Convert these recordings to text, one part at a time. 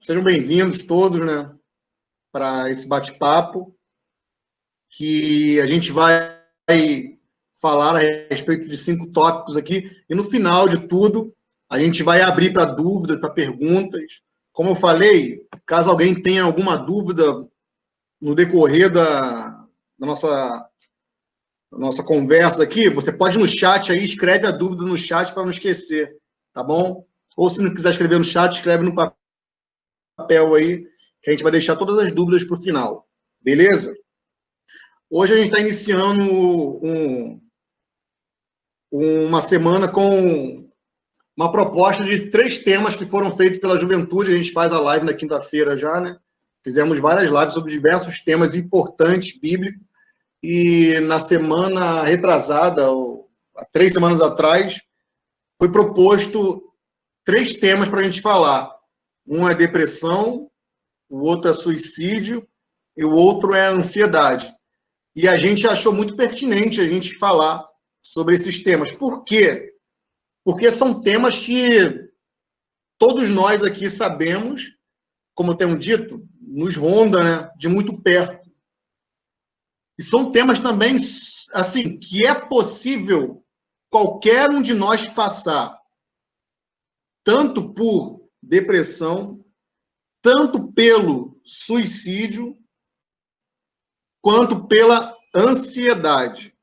Sejam bem-vindos todos, né, para esse bate-papo, que a gente vai falar a respeito de 5 tópicos aqui, e no final de tudo, a gente vai abrir para dúvidas, para perguntas. Como eu falei, caso alguém tenha alguma dúvida no decorrer da nossa conversa aqui, você pode ir no chat aí, escreve a dúvida no chat para não esquecer, tá bom? Ou se não quiser escrever no chat, escreve no papel aí, que a gente vai deixar todas as dúvidas para o final, beleza? Hoje a gente está iniciando uma semana com uma proposta de 3 temas que foram feitos pela juventude. A gente faz a live na quinta-feira já, né? Fizemos várias lives sobre diversos temas importantes bíblicos, e na semana retrasada, ou há 3 semanas atrás, foi proposto 3 temas para a gente falar. Um é depressão, o outro é suicídio e o outro é ansiedade. E a gente achou muito pertinente a gente falar sobre esses temas. Por quê? Porque são temas que todos nós aqui sabemos, como eu tenho dito, nos ronda, né, de muito perto. E são temas também, assim, que é possível qualquer um de nós passar, tanto por depressão, tanto pelo suicídio, quanto pela ansiedade.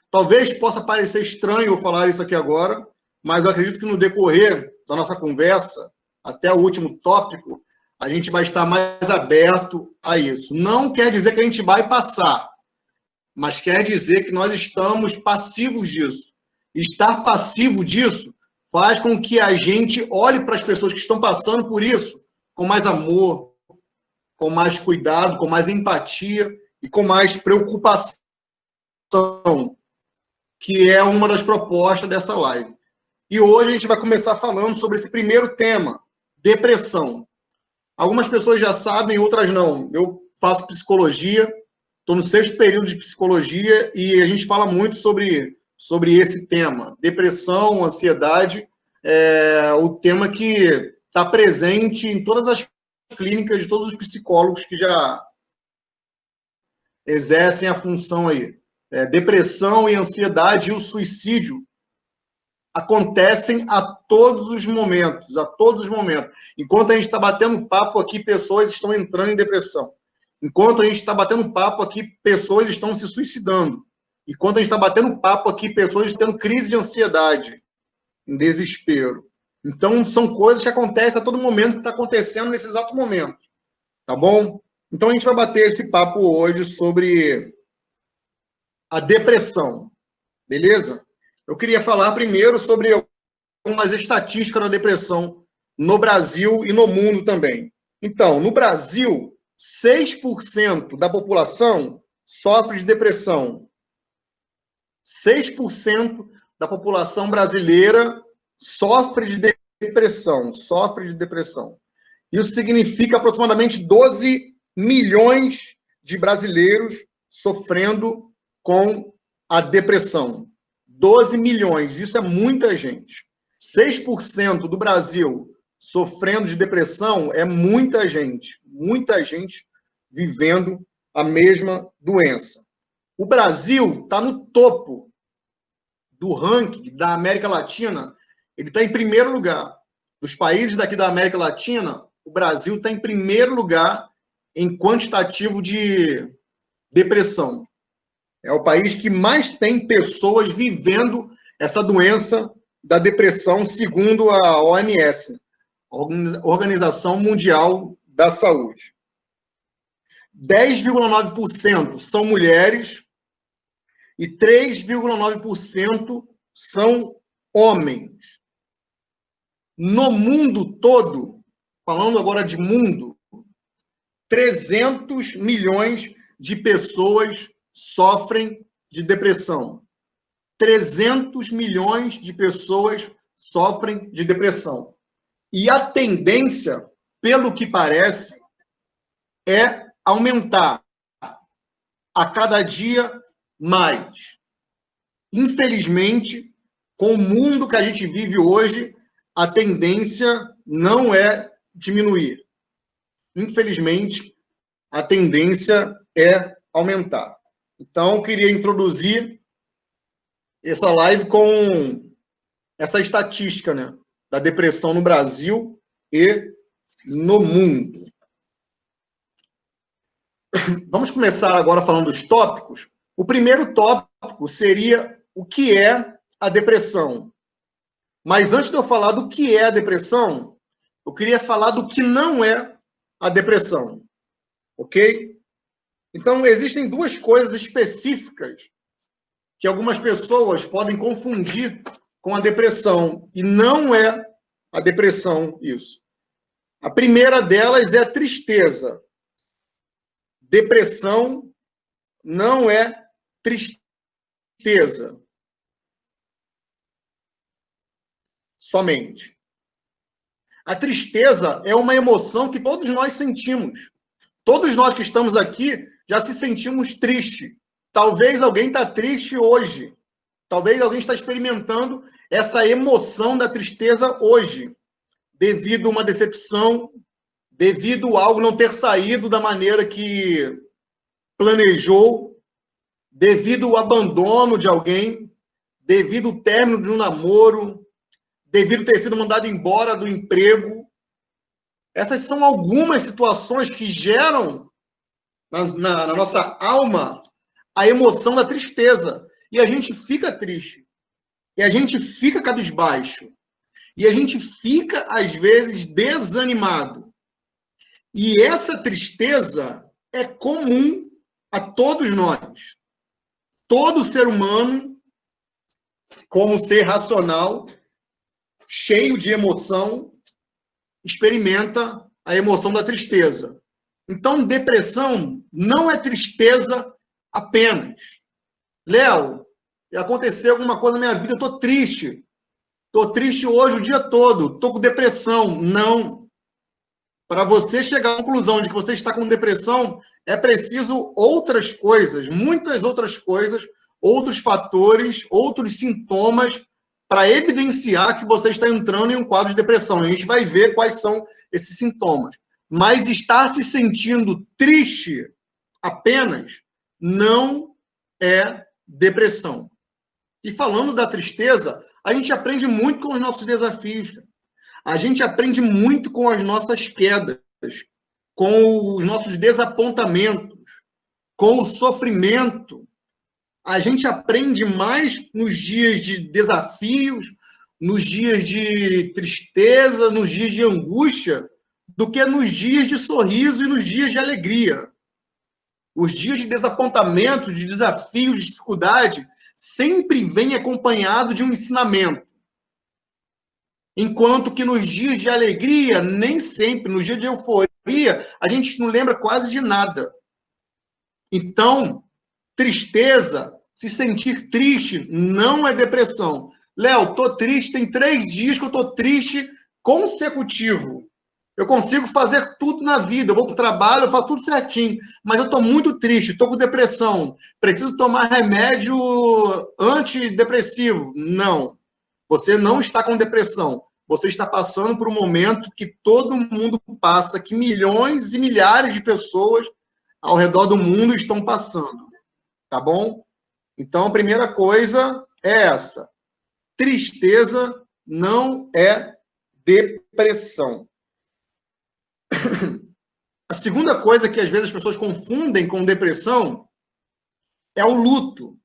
Talvez possa parecer estranho eu falar isso aqui agora, mas eu acredito que no decorrer da nossa conversa, até o último tópico, a gente vai estar mais aberto a isso. Não quer dizer que a gente vai passar, mas quer dizer que nós estamos passivos disso. Estar passivo disso faz com que a gente olhe para as pessoas que estão passando por isso com mais amor, com mais cuidado, com mais empatia e com mais preocupação, que é uma das propostas dessa live. E hoje a gente vai começar falando sobre esse primeiro tema, depressão. Algumas pessoas já sabem, outras não. Eu faço psicologia, estou no 6º período de psicologia e a gente fala muito sobre esse tema. Depressão, ansiedade, é o tema que está presente em todas as clínicas de todos os psicólogos que já exercem a função aí. Depressão e ansiedade e o suicídio acontecem a todos os momentos, a todos os momentos. Enquanto a gente está batendo papo aqui, pessoas estão entrando em depressão. Enquanto a gente está batendo papo aqui, pessoas estão se suicidando. Enquanto a gente está batendo papo aqui, pessoas estão tendo crise de ansiedade, em desespero. Então, são coisas que acontecem a todo momento, que está acontecendo nesse exato momento. Tá bom? Então, a gente vai bater esse papo hoje sobre a depressão. Beleza? Eu queria falar primeiro sobre algumas estatísticas da depressão no Brasil e no mundo também. Então, no Brasil, 6% da população sofre de depressão. 6% da população brasileira sofre de depressão. Isso significa aproximadamente 12 milhões de brasileiros sofrendo com a depressão. 12 milhões, isso é muita gente. 6% do Brasil sofrendo de depressão é muita gente vivendo a mesma doença. O Brasil está no topo do ranking da América Latina, ele está em primeiro lugar. Dos países daqui da América Latina, o Brasil está em primeiro lugar em quantitativo de depressão. É o país que mais tem pessoas vivendo essa doença da depressão, segundo a OMS, Organização Mundial da Saúde. 10,9% são mulheres e 3,9% são homens. No mundo todo, falando agora de mundo, 300 milhões de pessoas sofrem de depressão. 300 milhões de pessoas sofrem de depressão. E a tendência, pelo que parece, é aumentar a cada dia mais. Infelizmente, com o mundo que a gente vive hoje, a tendência não é diminuir. Infelizmente, a tendência é aumentar. Então, eu queria introduzir essa live com essa estatística, né, da depressão no Brasil e no mundo. Vamos começar agora falando dos tópicos. O primeiro tópico seria o que é a depressão. Mas antes de eu falar do que é a depressão, eu queria falar do que não é a depressão. Ok? Então, existem duas coisas específicas que algumas pessoas podem confundir com a depressão. E não é a depressão isso. A primeira delas é a tristeza. Depressão não é tristeza. Somente. A tristeza é uma emoção que todos nós sentimos. Todos nós que estamos aqui já se sentimos tristes. Talvez alguém está triste hoje. Talvez alguém está experimentando essa emoção da tristeza hoje, devido a uma decepção, devido a algo não ter saído da maneira que planejou, devido ao abandono de alguém, devido ao término de um namoro, devido a ter sido mandado embora do emprego. Essas são algumas situações que geram na nossa alma a emoção da tristeza. E a gente fica triste. E a gente fica cabisbaixo. E a gente fica, às vezes, desanimado. E essa tristeza é comum a todos nós. Todo ser humano, como ser racional, cheio de emoção, experimenta a emoção da tristeza. Então, depressão não é tristeza apenas. Léo, aconteceu alguma coisa na minha vida, eu estou triste. Estou triste hoje o dia todo, estou com depressão. Não. Para você chegar à conclusão de que você está com depressão, é preciso outras coisas, muitas outras coisas, outros fatores, outros sintomas para evidenciar que você está entrando em um quadro de depressão. A gente vai ver quais são esses sintomas. Mas estar se sentindo triste apenas não é depressão. E falando da tristeza, a gente aprende muito com os nossos desafios. A gente aprende muito com as nossas quedas, com os nossos desapontamentos, com o sofrimento. A gente aprende mais nos dias de desafios, nos dias de tristeza, nos dias de angústia, do que nos dias de sorriso e nos dias de alegria. Os dias de desapontamento, de desafio, de dificuldade, sempre vem acompanhado de um ensinamento. Enquanto que nos dias de alegria, nem sempre, nos dias de euforia, a gente não lembra quase de nada. Então, tristeza, se sentir triste, não é depressão. Léo, tô triste, tem 3 dias que eu tô triste consecutivo. Eu consigo fazer tudo na vida, eu vou para o trabalho, eu faço tudo certinho, mas eu estou muito triste, estou com depressão, preciso tomar remédio antidepressivo. Não, você não está com depressão, você está passando por um momento que todo mundo passa, que milhões e milhares de pessoas ao redor do mundo estão passando, tá bom? Então, a primeira coisa é essa, tristeza não é depressão. A segunda coisa que às vezes as pessoas confundem com depressão é o luto.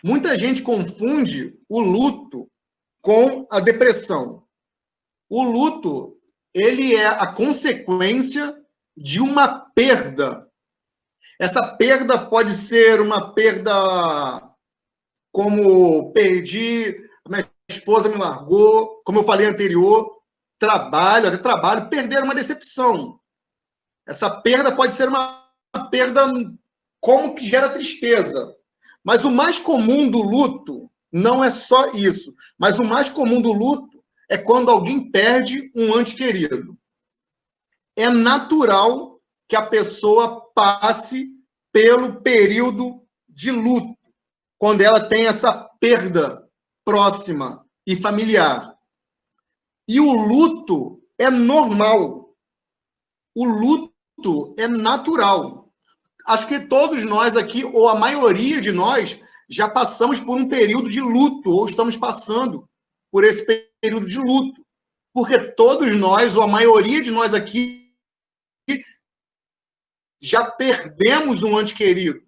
Muita gente confunde o luto com a depressão. O luto, ele é a consequência de uma perda. Essa perda pode ser uma perda como perdi, minha esposa me largou, como eu falei anterior, até trabalho, perder uma decepção. Essa perda pode ser uma perda como que gera tristeza. Mas o mais comum do luto não é só isso. Mas o mais comum do luto é quando alguém perde um ente querido. É natural que a pessoa passe pelo período de luto, quando ela tem essa perda próxima e familiar. E o luto é normal. O luto é natural. Acho que todos nós aqui, ou a maioria de nós, já passamos por um período de luto, ou estamos passando por esse período de luto. Porque todos nós, ou a maioria de nós aqui, já perdemos um ente querido.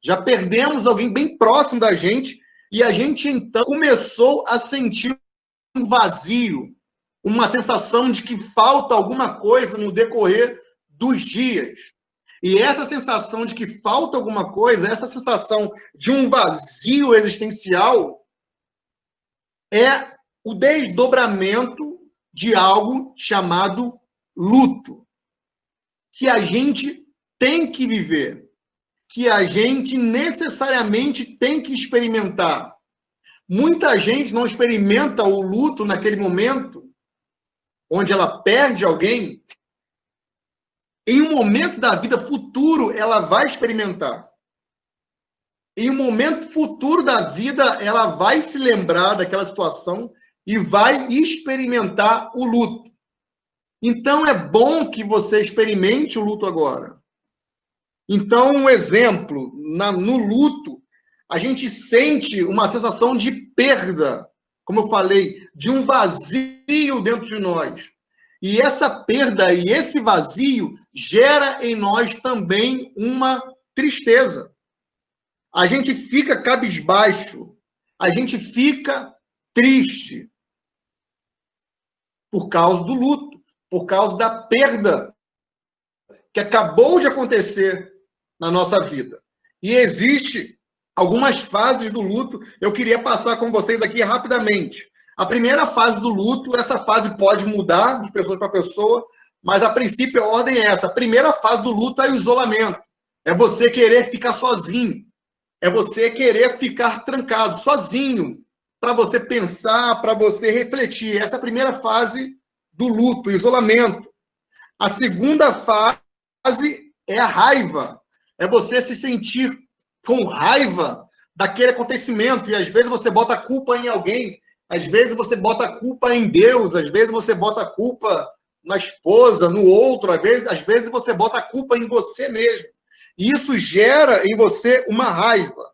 Já perdemos alguém bem próximo da gente, e a gente, então, começou a sentir um vazio, uma sensação de que falta alguma coisa no decorrer dos dias. E essa sensação de que falta alguma coisa, essa sensação de um vazio existencial, é o desdobramento de algo chamado luto, que a gente tem que viver, que a gente necessariamente tem que experimentar. Muita gente não experimenta o luto naquele momento, onde ela perde alguém. Em um momento da vida futuro, ela vai experimentar. Em um momento futuro da vida, ela vai se lembrar daquela situação e vai experimentar o luto. Então, é bom que você experimente o luto agora. Então, um exemplo, no luto, a gente sente uma sensação de perda, como eu falei, de um vazio dentro de nós. E essa perda e esse vazio gera em nós também uma tristeza. A gente fica cabisbaixo, a gente fica triste por causa do luto, por causa da perda que acabou de acontecer na nossa vida. E existe algumas fases do luto, eu queria passar com vocês aqui rapidamente. A primeira fase do luto, essa fase pode mudar de pessoa para pessoa, mas a princípio a ordem é essa. A primeira fase do luto é o isolamento. É você querer ficar sozinho. É você querer ficar trancado, sozinho, para você pensar, para você refletir. Essa é a primeira fase do luto, o isolamento. A segunda fase é a raiva. É você se sentir com raiva daquele acontecimento. E às vezes você bota a culpa em alguém, às vezes você bota a culpa em Deus, às vezes você bota a culpa na esposa, no outro, às vezes você bota a culpa em você mesmo. E isso gera em você uma raiva.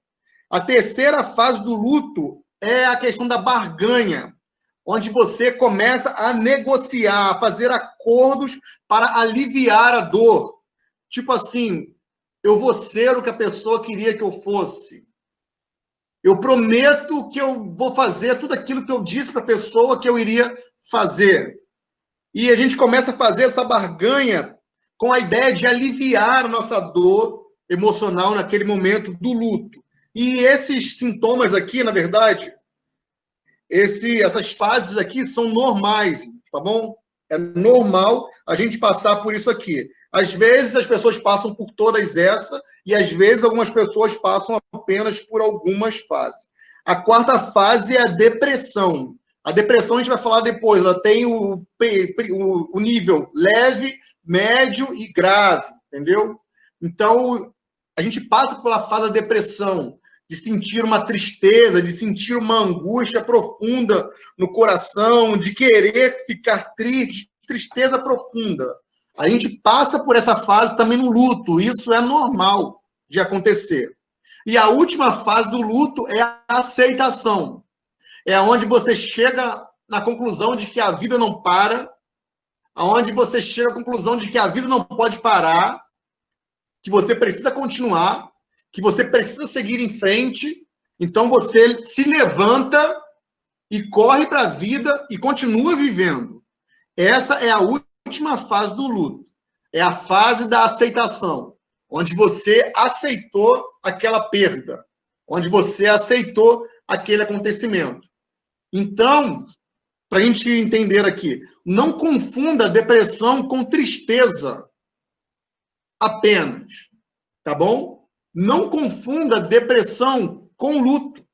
A terceira fase do luto é a questão da barganha, onde você começa a negociar, a fazer acordos para aliviar a dor. Tipo assim, eu vou ser o que a pessoa queria que eu fosse. Eu prometo que eu vou fazer tudo aquilo que eu disse para a pessoa que eu iria fazer. E a gente começa a fazer essa barganha com a ideia de aliviar a nossa dor emocional naquele momento do luto. E esses sintomas aqui, na verdade, essas fases aqui são normais, tá bom? É normal a gente passar por isso aqui. Às vezes as pessoas passam por todas essas e às vezes algumas pessoas passam apenas por algumas fases. A quarta fase é a depressão. A depressão a gente vai falar depois, ela tem o nível leve, médio e grave, entendeu? Então, a gente passa pela fase da depressão, de sentir uma tristeza, de sentir uma angústia profunda no coração, de querer ficar triste, tristeza profunda. A gente passa por essa fase também no luto, isso é normal de acontecer. E a última fase do luto é a aceitação. É onde você chega na conclusão de que a vida não para, onde você chega à conclusão de que a vida não pode parar, que você precisa continuar, que você precisa seguir em frente, então você se levanta e corre para a vida e continua vivendo. Essa é a última fase do luto. É a fase da aceitação, onde você aceitou aquela perda, onde você aceitou aquele acontecimento. Então, para a gente entender aqui, não confunda depressão com tristeza apenas, tá bom? Não confunda depressão com luto,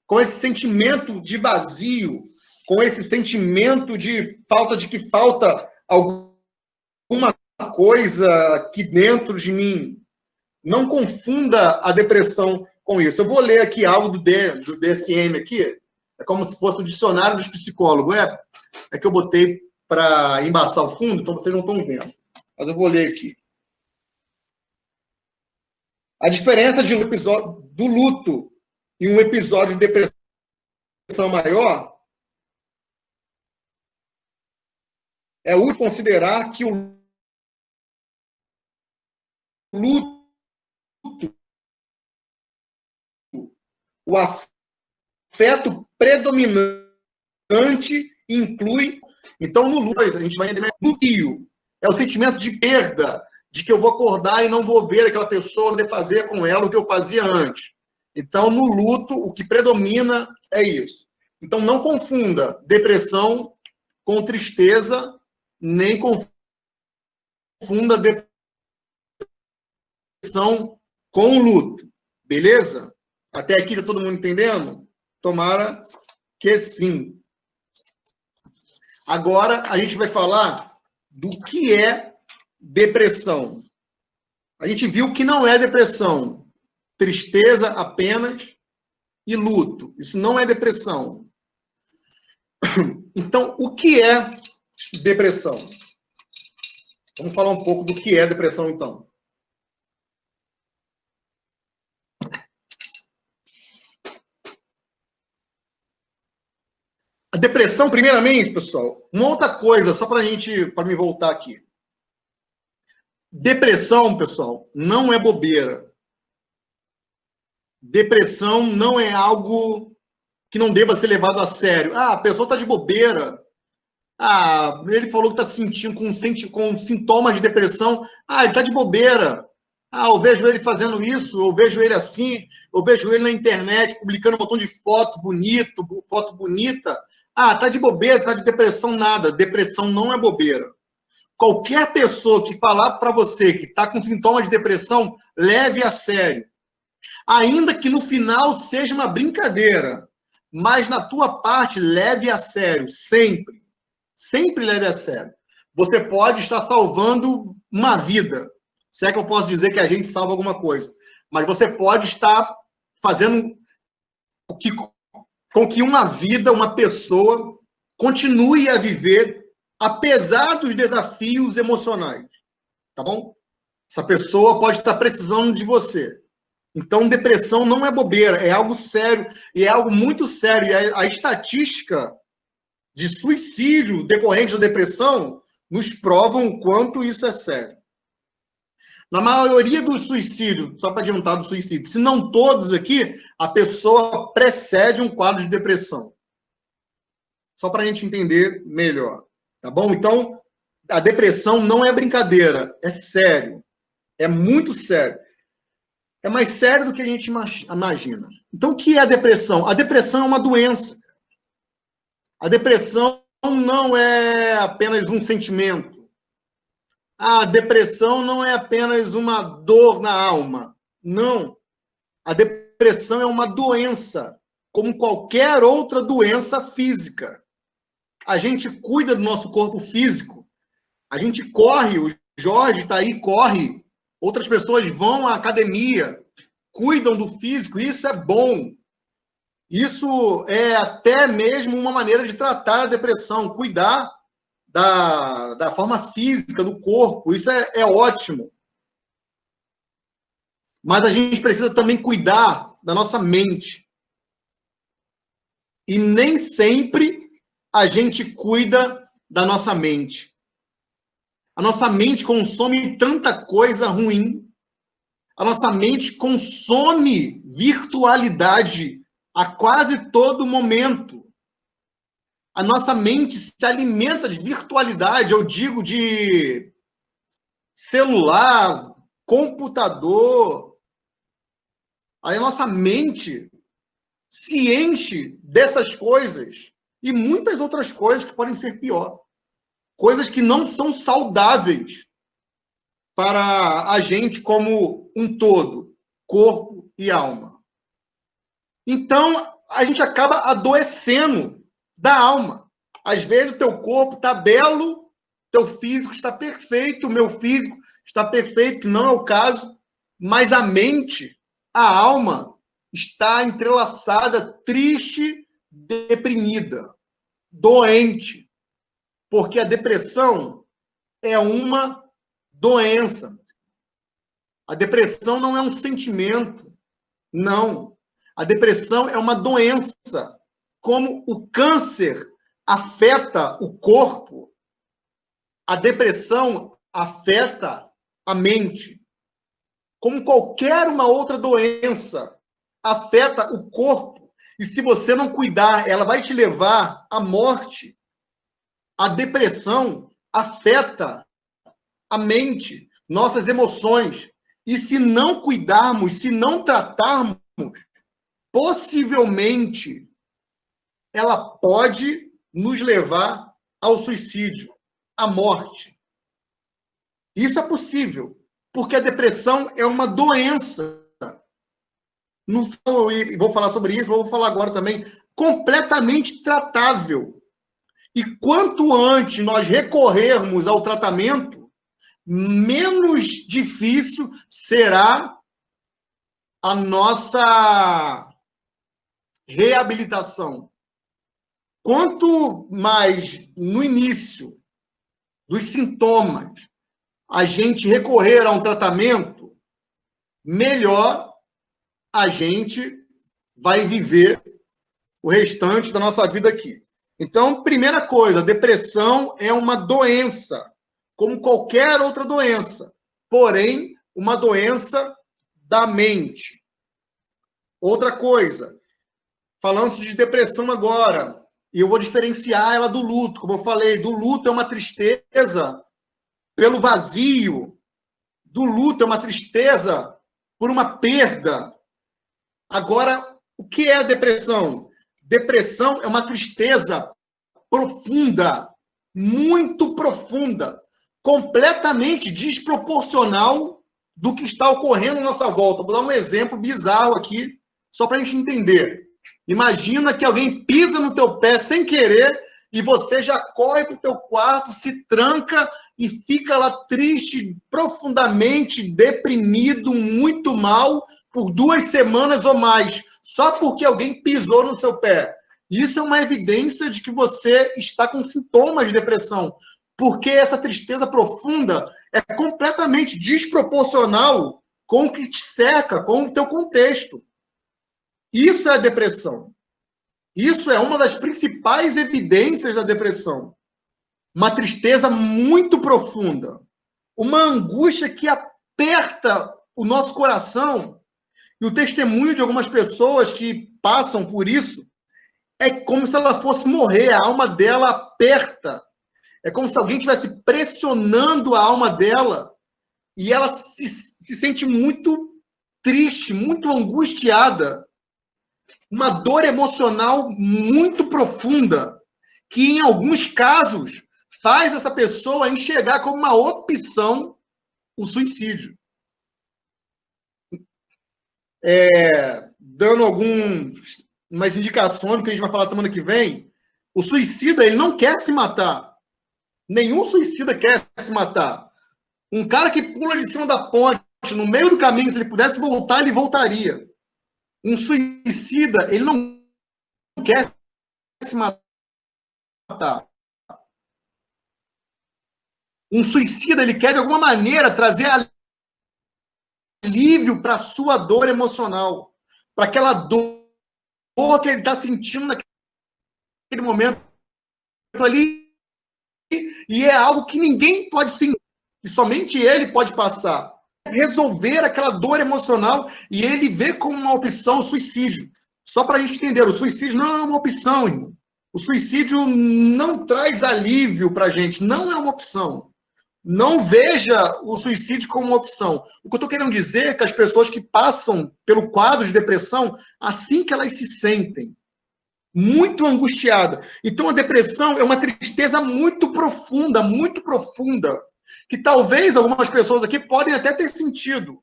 com esse sentimento de vazio, com esse sentimento de que falta alguma coisa aqui dentro de mim. Não confunda a depressão com isso. Eu vou ler aqui algo do DSM aqui, é como se fosse o dicionário dos psicólogos. É que eu botei para embaçar o fundo, então vocês não estão vendo. Mas eu vou ler aqui. A diferença de um episódio do luto e um episódio de depressão maior é útil considerar que o luto, o afeto predominante inclui. Então, no luto, a gente vai entender no rio. É o sentimento de perda, de que eu vou acordar e não vou ver aquela pessoa, de fazer com ela o que eu fazia antes. Então, no luto, o que predomina é isso. Então, não confunda depressão com tristeza, nem confunda depressão com luto. Beleza? Até aqui tá todo mundo entendendo? Tomara que sim. Agora a gente vai falar do que é depressão. A gente viu que não é depressão. Tristeza apenas e luto. Isso não é depressão. Então, o que é depressão? Vamos falar um pouco do que é depressão, então. A depressão, primeiramente, pessoal, uma outra coisa, só para me voltar aqui. Depressão, pessoal, não é bobeira. Depressão não é algo que não deva ser levado a sério. Ah, a pessoa está de bobeira. Ah, ele falou que está sentindo com sintomas de depressão. Ah, ele está de bobeira. Ah, eu vejo ele fazendo isso, eu vejo ele assim, eu vejo ele na internet publicando um montão de foto bonita. Ah, tá de bobeira, tá de depressão, nada. Depressão não é bobeira. Qualquer pessoa que falar para você que está com sintomas de depressão, leve a sério. Ainda que no final seja uma brincadeira, mas na tua parte, leve a sério, sempre. Sempre leve a sério. Você pode estar salvando uma vida. Se é que eu posso dizer que a gente salva alguma coisa. Mas você pode estar fazendo com que uma vida, uma pessoa, continue a viver apesar dos desafios emocionais. Tá bom? Essa pessoa pode estar precisando de você. Então, depressão não é bobeira, é algo sério, e é algo muito sério. E a estatística de suicídio decorrente da depressão nos provam o quanto isso é sério. Na maioria dos suicídios, só para adiantar do suicídio, se não todos aqui, a pessoa precede um quadro de depressão. Só para a gente entender melhor, tá bom? Então, a depressão não é brincadeira, é sério. É muito sério. É mais sério do que a gente imagina. Então, o que é a depressão? A depressão é uma doença. A depressão não é apenas um sentimento. A depressão não é apenas uma dor na alma. Não. A depressão é uma doença, como qualquer outra doença física. A gente cuida do nosso corpo físico. A gente corre, o Jorge está aí, corre. Outras pessoas vão à academia, cuidam do físico, isso é bom. Isso é até mesmo uma maneira de tratar a depressão, cuidar da forma física do corpo, isso é ótimo. Mas a gente precisa também cuidar da nossa mente. E nem sempre a gente cuida da nossa mente. A nossa mente consome tanta coisa ruim. A nossa mente consome virtualidade a quase todo momento. A nossa mente se alimenta de virtualidade, eu digo de celular, computador. Aí a nossa mente se enche dessas coisas e muitas outras coisas que podem ser pior. Coisas que não são saudáveis para a gente como um todo, corpo e alma. Então, a gente acaba adoecendo da alma. Às vezes o teu corpo está belo, teu físico está perfeito, o meu físico está perfeito, que não é o caso, mas a mente, a alma, está entrelaçada, triste, deprimida, doente. Porque a depressão é uma doença. A depressão não é um sentimento. Não. A depressão é uma doença. Como o câncer afeta o corpo, a depressão afeta a mente. Como qualquer uma outra doença, afeta o corpo. E se você não cuidar, ela vai te levar à morte. A depressão afeta a mente, nossas emoções. E se não cuidarmos, se não tratarmos, possivelmente ela pode nos levar ao suicídio, à morte. Isso é possível, porque a depressão é uma doença. Não vou falar sobre isso, vou falar agora também, completamente tratável. E quanto antes nós recorrermos ao tratamento, menos difícil será a nossa reabilitação. Quanto mais no início dos sintomas a gente recorrer a um tratamento, melhor a gente vai viver o restante da nossa vida aqui. Então, primeira coisa, a depressão é uma doença, como qualquer outra doença, porém, uma doença da mente. Outra coisa, falando de depressão agora, e eu vou diferenciar ela do luto, como eu falei, do luto é uma tristeza pelo vazio, do luto é uma tristeza por uma perda. Agora, o que é a depressão? Depressão é uma tristeza profunda, muito profunda, completamente desproporcional do que está ocorrendo à nossa volta. Vou dar um exemplo bizarro aqui, só para a gente entender. Imagina que alguém pisa no teu pé sem querer e você já corre para o teu quarto, se tranca e fica lá triste, profundamente deprimido, muito mal, por 2 semanas ou mais, só porque alguém pisou no seu pé. Isso é uma evidência de que você está com sintomas de depressão, porque essa tristeza profunda é completamente desproporcional com o que te cerca, com o teu contexto. Isso é a depressão. Isso é uma das principais evidências da depressão. Uma tristeza muito profunda, uma angústia que aperta o nosso coração. E o testemunho de algumas pessoas que passam por isso é como se ela fosse morrer, a alma dela aperta. É como se alguém estivesse pressionando a alma dela e ela se sente muito triste, muito angustiada. Uma dor emocional muito profunda, que em alguns casos faz essa pessoa enxergar como uma opção o suicídio. Dando algumas indicações que a gente vai falar semana que vem, o suicida ele não quer se matar. Nenhum suicida quer se matar. Um cara que pula de cima da ponte, no meio do caminho, se ele pudesse voltar, ele voltaria. Um suicida, ele não quer se matar. Um suicida, ele quer, de alguma maneira, trazer alívio para a sua dor emocional, para aquela dor que ele está sentindo naquele momento ali, e é algo que ninguém pode sentir, que somente ele pode passar. Resolver aquela dor emocional e ele vê como uma opção o suicídio. Só para a gente entender, o suicídio não é uma opção, irmão. O suicídio não traz alívio para a gente, não é uma opção. Não veja o suicídio como uma opção. O que eu estou querendo dizer é que as pessoas que passam pelo quadro de depressão, assim que elas se sentem, muito angustiada. Então, a depressão é uma tristeza muito profunda, que talvez algumas pessoas aqui podem até ter sentido.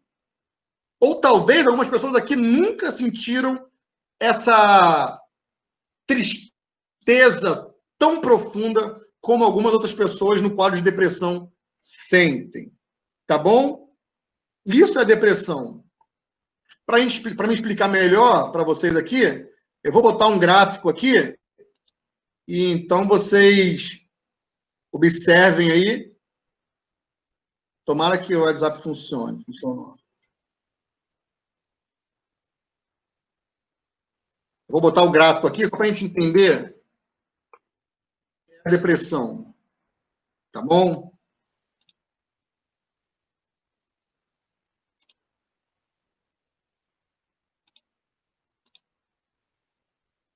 Ou talvez algumas pessoas aqui nunca sentiram essa tristeza tão profunda como algumas outras pessoas no quadro de depressão sentem. Tá bom? Isso é depressão. Para me explicar melhor para vocês aqui, eu vou botar um gráfico aqui e então vocês Observem aí. Tomara que o WhatsApp funcione. Funcionou. Vou botar o gráfico aqui só para a gente entender a depressão. Tá bom?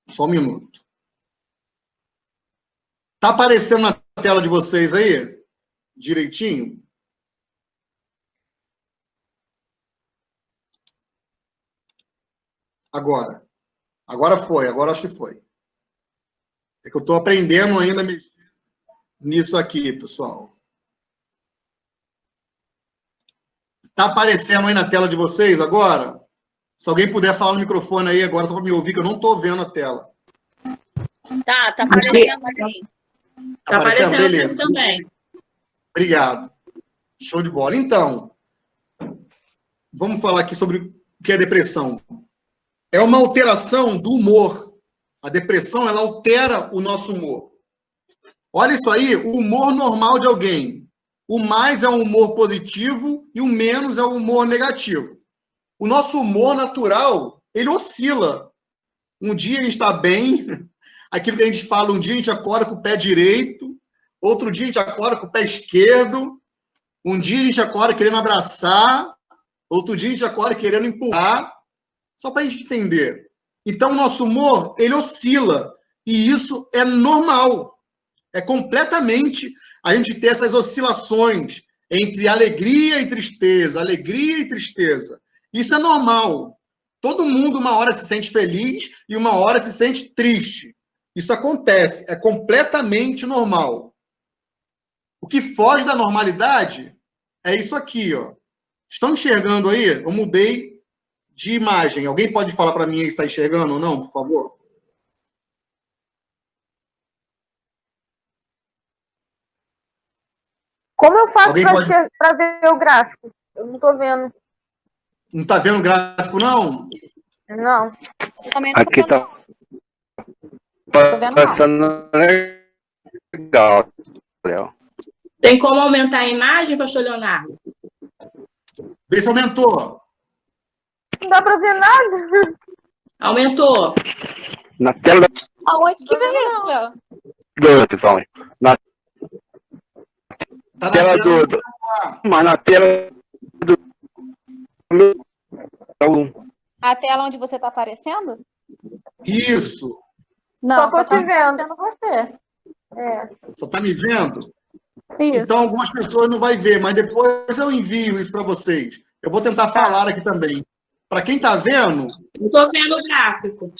Só um minuto. Tá aparecendo na tela de vocês aí? Direitinho? Agora. Agora foi, agora acho que foi. É que eu estou aprendendo ainda a mexer nisso aqui, pessoal. Tá aparecendo aí na tela de vocês agora? Se alguém puder falar no microfone aí agora, só para me ouvir, que eu não estou vendo a tela. Tá aparecendo aqui. Tá aparecendo? Beleza. Também. Obrigado. Show de bola. Então, vamos falar aqui sobre o que é depressão. É uma alteração do humor. A depressão, ela altera o nosso humor. Olha isso aí, o humor normal de alguém. O mais é um humor positivo e o menos é um humor negativo. O nosso humor natural, ele oscila. Um dia a gente está bem, aquilo que a gente fala, um dia a gente acorda com o pé direito, outro dia a gente acorda com o pé esquerdo, um dia a gente acorda querendo abraçar, outro dia a gente acorda querendo empurrar, só para a gente entender. Então, o nosso humor, ele oscila, e isso é normal. É completamente a gente ter essas oscilações entre alegria e tristeza, alegria e tristeza. Isso é normal. Todo mundo uma hora se sente feliz e uma hora se sente triste. Isso acontece, é completamente normal. O que foge da normalidade é isso aqui, ó. Estão enxergando aí? Eu mudei de imagem. Alguém pode falar para mim se está enxergando ou não, por favor? Como eu faço para ver o gráfico? Eu não estou vendo. Não está vendo o gráfico, não? Não. Aqui está passando legal, Léo. Tem como aumentar a imagem, pastor Leonardo? Vê se aumentou. Não dá para ver nada. Aumentou. Na tela Aonde que veio, Léo? do pessoal. Na Tá tela na tela do... Mas na tela do... A tela onde você está aparecendo? Isso. Não, Só tô te vendo. Você. É. Só está me vendo? Isso. Então, algumas pessoas não vai ver, mas depois eu envio isso para vocês. Eu vou tentar falar aqui também. Para quem está vendo... Não estou vendo o gráfico.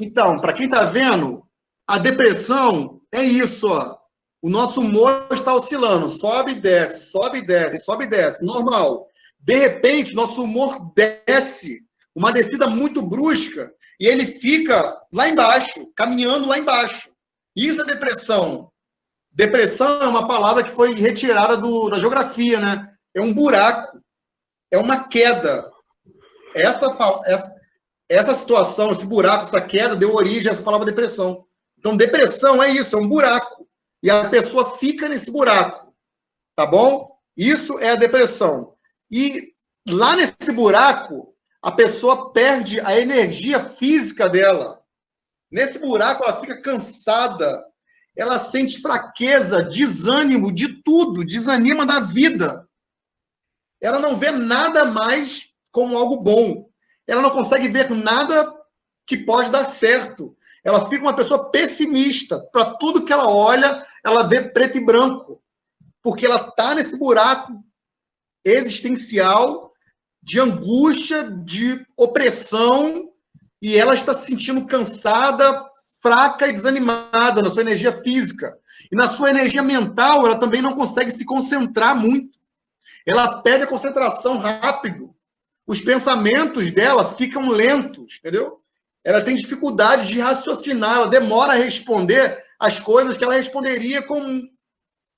Então, para quem está vendo, a depressão é isso, ó. O nosso humor está oscilando, sobe e desce, sobe e desce, sobe e desce, normal. De repente, nosso humor desce, uma descida muito brusca, e ele fica lá embaixo, caminhando lá embaixo. Isso é depressão. Depressão é uma palavra que foi retirada da geografia, né? É um buraco, é uma queda. Essa situação, esse buraco, essa queda, deu origem a essa palavra depressão. Então, depressão é isso, é um buraco. E a pessoa fica nesse buraco, tá bom? Isso é a depressão. E lá nesse buraco, a pessoa perde a energia física dela. Nesse buraco, ela fica cansada, ela sente fraqueza, desânimo de tudo, desanima da vida. Ela não vê nada mais como algo bom. Ela não consegue ver nada que pode dar certo. Ela fica uma pessoa pessimista. Para tudo que ela olha, ela vê preto e branco. Porque ela está nesse buraco existencial de angústia, de opressão, e ela está se sentindo cansada, fraca e desanimada na sua energia física. E na sua energia mental, ela também não consegue se concentrar muito. Ela perde a concentração rápido. Os pensamentos dela ficam lentos, entendeu? Ela tem dificuldade de raciocinar, ela demora a responder as coisas que ela responderia com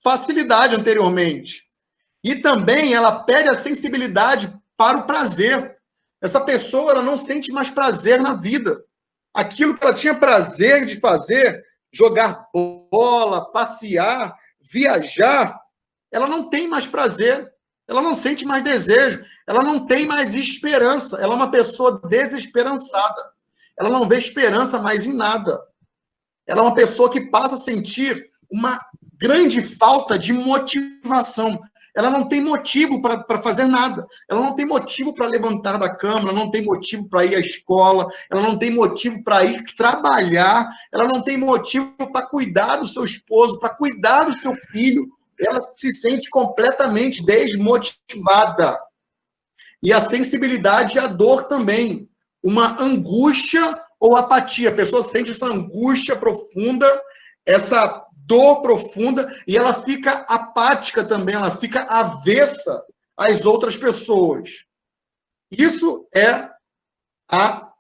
facilidade anteriormente. E também ela perde a sensibilidade para o prazer. Essa pessoa ela não sente mais prazer na vida. Aquilo que ela tinha prazer de fazer, jogar bola, passear, viajar, ela não tem mais prazer, ela não sente mais desejo, ela não tem mais esperança, ela é uma pessoa desesperançada, ela não vê esperança mais em nada. Ela é uma pessoa que passa a sentir uma grande falta de motivação. Ela não tem motivo para fazer nada. Ela não tem motivo para levantar da cama, ela não tem motivo para ir à escola, ela não tem motivo para ir trabalhar, ela não tem motivo para cuidar do seu esposo, para cuidar do seu filho. Ela se sente completamente desmotivada. E a sensibilidade e a dor também. Uma angústia ou apatia. A pessoa sente essa angústia profunda, essa dor profunda, e ela fica apática também, ela fica avessa às outras pessoas. Isso é a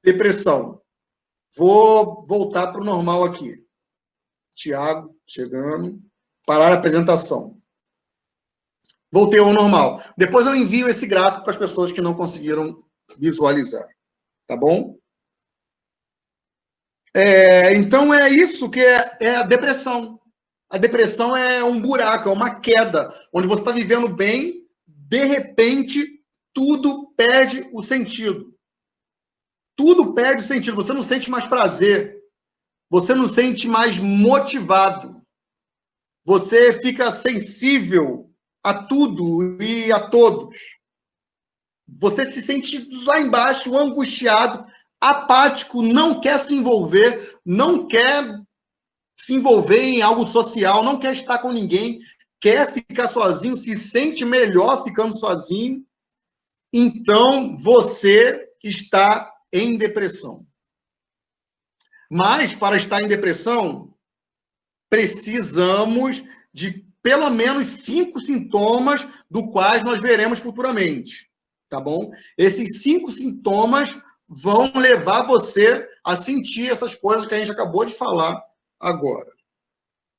depressão. Vou voltar para o normal aqui. Tiago, chegando. Parar a apresentação. Voltei ao normal. Depois eu envio esse gráfico para as pessoas que não conseguiram visualizar. Tá bom? Então é isso que é a depressão. A depressão é um buraco, é uma queda, onde você está vivendo bem, de repente, tudo perde o sentido. Tudo perde o sentido. Você não sente mais prazer. Você não sente mais motivado. Você fica sensível a tudo e a todos. Você se sente lá embaixo, angustiado, apático, não quer se envolver, não quer se envolver em algo social, não quer estar com ninguém, quer ficar sozinho, se sente melhor ficando sozinho. Então, você está em depressão. Mas, para estar em depressão, precisamos de pelo menos 5 sintomas, do quais nós veremos futuramente. Tá bom? Esses 5 sintomas vão levar você a sentir essas coisas que a gente acabou de falar agora.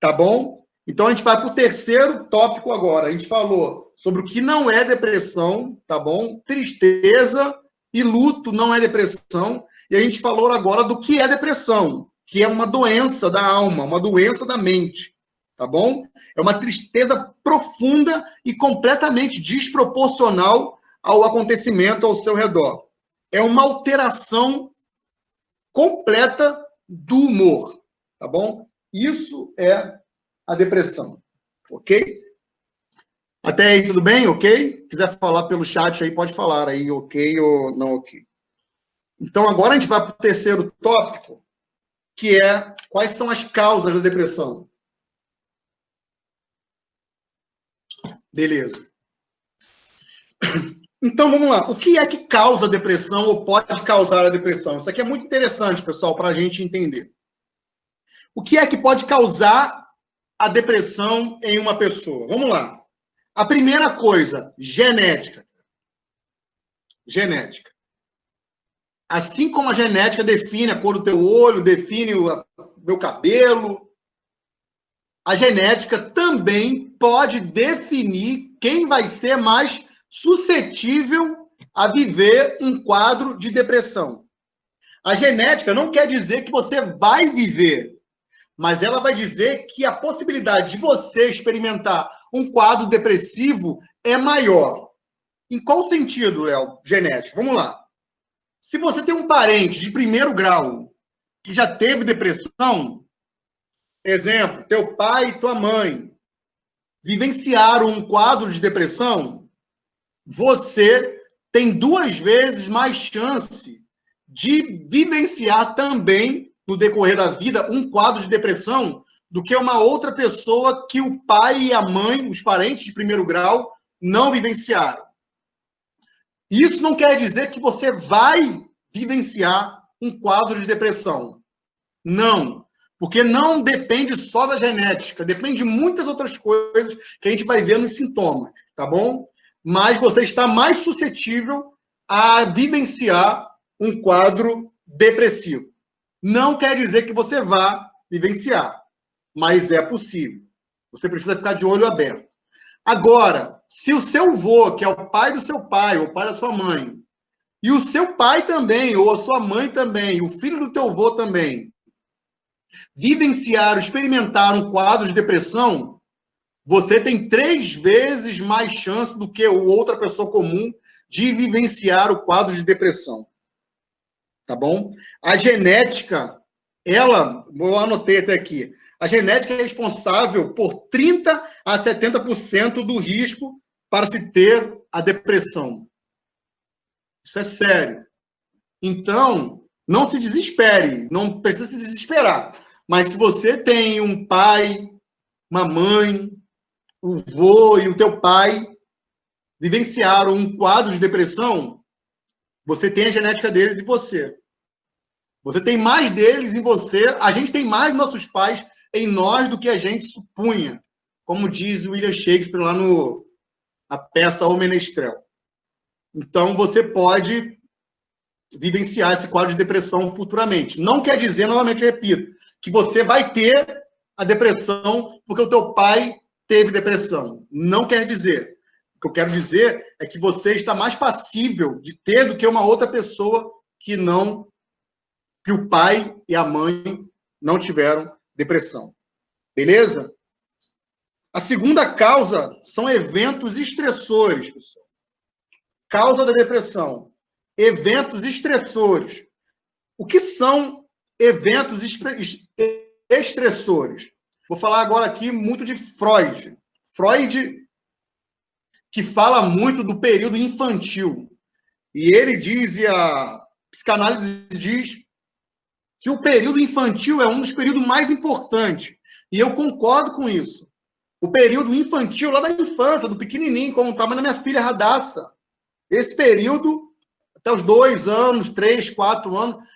Tá bom? Então, a gente vai para o terceiro tópico agora. A gente falou sobre o que não é depressão, tá bom? Tristeza e luto não é depressão. E a gente falou agora do que é depressão, que é uma doença da alma, uma doença da mente. Tá bom? É uma tristeza profunda e completamente desproporcional ao acontecimento ao seu redor. É uma alteração completa do humor, tá bom? Isso é a depressão, ok? Até aí, tudo bem? Ok? Quiser falar pelo chat aí, pode falar aí, ok ou não ok. Então, agora a gente vai para o terceiro tópico, que é quais são as causas da depressão. Beleza. Então, vamos lá. O que é que causa a depressão ou pode causar a depressão? Isso aqui é muito interessante, pessoal, para a gente entender. O que é que pode causar a depressão em uma pessoa? Vamos lá. A primeira coisa, genética. Genética. Assim como a genética define a cor do teu olho, define o meu cabelo, a genética também pode definir quem vai ser mais suscetível a viver um quadro de depressão. A genética não quer dizer que você vai viver, mas ela vai dizer que a possibilidade de você experimentar um quadro depressivo é maior. Em qual sentido, Léo? Genética. Vamos lá. Se você tem um parente de primeiro grau que já teve depressão, exemplo, teu pai e tua mãe vivenciaram um quadro de depressão, você tem 2 vezes mais chance de vivenciar também, no decorrer da vida, um quadro de depressão do que uma outra pessoa que o pai e a mãe, os parentes de primeiro grau, não vivenciaram. Isso não quer dizer que você vai vivenciar um quadro de depressão. Não. Porque não depende só da genética, depende de muitas outras coisas que a gente vai ver nos sintomas, tá bom? Mas você está mais suscetível a vivenciar um quadro depressivo. Não quer dizer que você vá vivenciar, mas é possível. Você precisa ficar de olho aberto. Agora, se o seu avô, que é o pai do seu pai, ou o pai da sua mãe, e o seu pai também, ou a sua mãe também, o filho do teu avô também, vivenciar, experimentar um quadro de depressão, você tem 3 vezes mais chance do que outra pessoa comum de vivenciar o quadro de depressão. Tá bom? A genética, eu anotei até aqui, a genética é responsável por 30 a 70% do risco para se ter a depressão. Isso é sério. Então, não se desespere, não precisa se desesperar. Mas se você tem um pai, uma mãe, o vô e o teu pai vivenciaram um quadro de depressão, você tem a genética deles em você. Você tem mais deles em você, a gente tem mais nossos pais em nós do que a gente supunha, como diz William Shakespeare lá na peça O Menestrel. Então, você pode vivenciar esse quadro de depressão futuramente. Não quer dizer, novamente repito, que você vai ter a depressão porque o teu pai teve depressão. Não quer dizer. O que eu quero dizer é que você está mais passível de ter do que uma outra pessoa que o pai e a mãe não tiveram depressão. Beleza? A segunda causa são eventos estressores, pessoal. Causa da depressão. Eventos estressores. O que são eventos estressores? Vou falar agora aqui muito de Freud. Freud, que fala muito do período infantil. E ele diz, e a psicanálise diz, que o período infantil é um dos períodos mais importantes. E eu concordo com isso. O período infantil, lá da infância, do pequenininho, como estava na minha filha Radassa. Esse período, até os 2 anos, 3, 4 anos,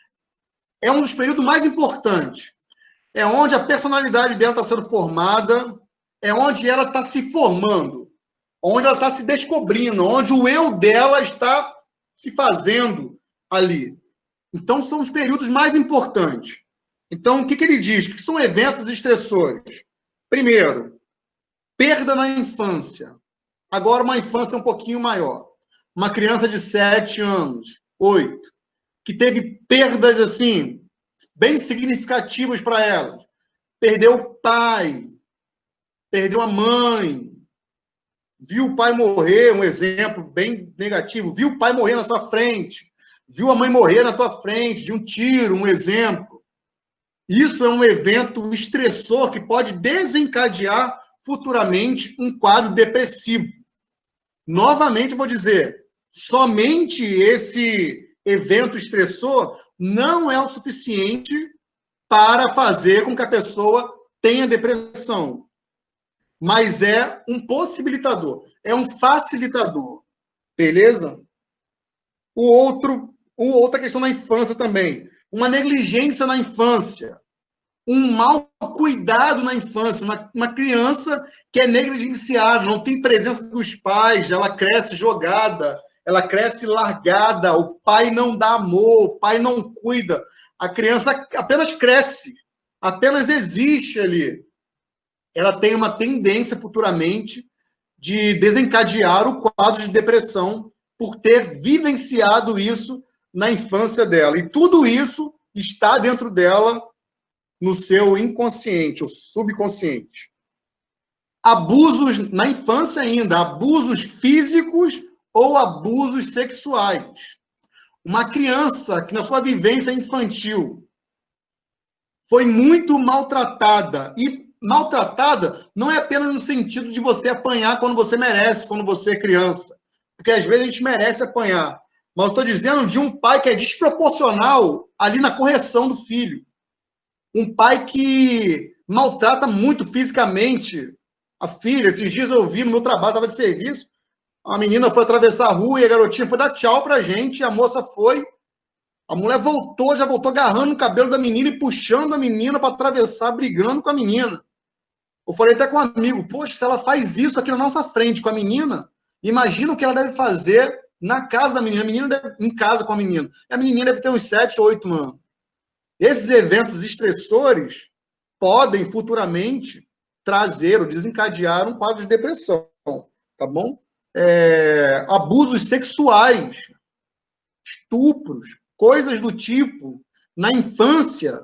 é um dos períodos mais importantes. É onde a personalidade dela está sendo formada, é onde ela está se formando, onde ela está se descobrindo, onde o eu dela está se fazendo ali. Então, são os períodos mais importantes. Então, o que ele diz? Que são eventos estressores. Primeiro, perda na infância. Agora, uma infância um pouquinho maior. Uma criança de 7 anos, 8, que teve perdas, assim, bem significativas para ela. Perdeu o pai, perdeu a mãe, viu o pai morrer, um exemplo bem negativo, viu o pai morrer na sua frente, viu a mãe morrer na tua frente, de um tiro, um exemplo. Isso é um evento estressor que pode desencadear futuramente um quadro depressivo. Novamente, vou dizer, somente esse evento estressor não é o suficiente para fazer com que a pessoa tenha depressão. Mas é um possibilitador, é um facilitador. Beleza? Outra questão na infância também. Uma negligência na infância. Um mau cuidado na infância. Uma criança que é negligenciada, não tem presença dos pais, ela cresce jogada, ela cresce largada, o pai não dá amor, o pai não cuida. A criança apenas cresce, apenas existe ali. Ela tem uma tendência futuramente de desencadear o quadro de depressão por ter vivenciado isso na infância dela. E tudo isso está dentro dela, no seu inconsciente, o subconsciente. Abusos na infância ainda, abusos físicos ou abusos sexuais. Uma criança que na sua vivência infantil foi muito maltratada, e maltratada não é apenas no sentido de você apanhar quando você merece, quando você é criança, porque às vezes a gente merece apanhar, mas eu estou dizendo de um pai que é desproporcional ali na correção do filho. Um pai que maltrata muito fisicamente a filha. Esses dias eu vi no meu trabalho, estava de serviço, a menina foi atravessar a rua e a garotinha foi dar tchau pra gente, a moça foi, a mulher voltou, já voltou agarrando o cabelo da menina e puxando a menina para atravessar, brigando com a menina. Eu falei até com um amigo, poxa, se ela faz isso aqui na nossa frente com a menina, imagina o que ela deve fazer na casa da menina. A menina deve, em casa com a menina. A menina deve ter uns 7 ou 8 anos. Esses eventos estressores podem futuramente trazer ou desencadear um quadro de depressão, tá bom? Abusos sexuais, estupros, coisas do tipo, na infância,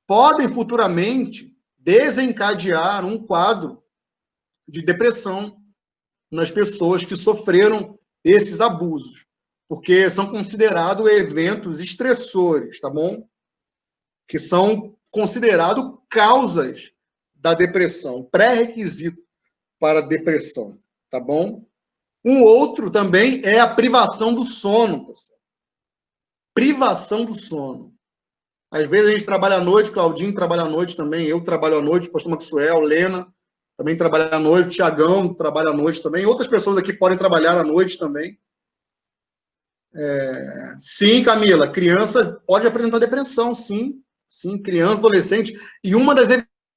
podem futuramente desencadear um quadro de depressão nas pessoas que sofreram esses abusos, porque são considerados eventos estressores, tá bom? Que são considerados causas da depressão, pré-requisito para a depressão, tá bom? Um outro também é a privação do sono, pessoal. Privação do sono. Às vezes a gente trabalha à noite, Claudinho trabalha à noite também, eu trabalho à noite, pastor Maxwell, Lena também trabalha à noite, Tiagão trabalha à noite também, outras pessoas aqui podem trabalhar à noite também. Sim, Camila, criança pode apresentar depressão, sim. Sim, criança, adolescente. E uma das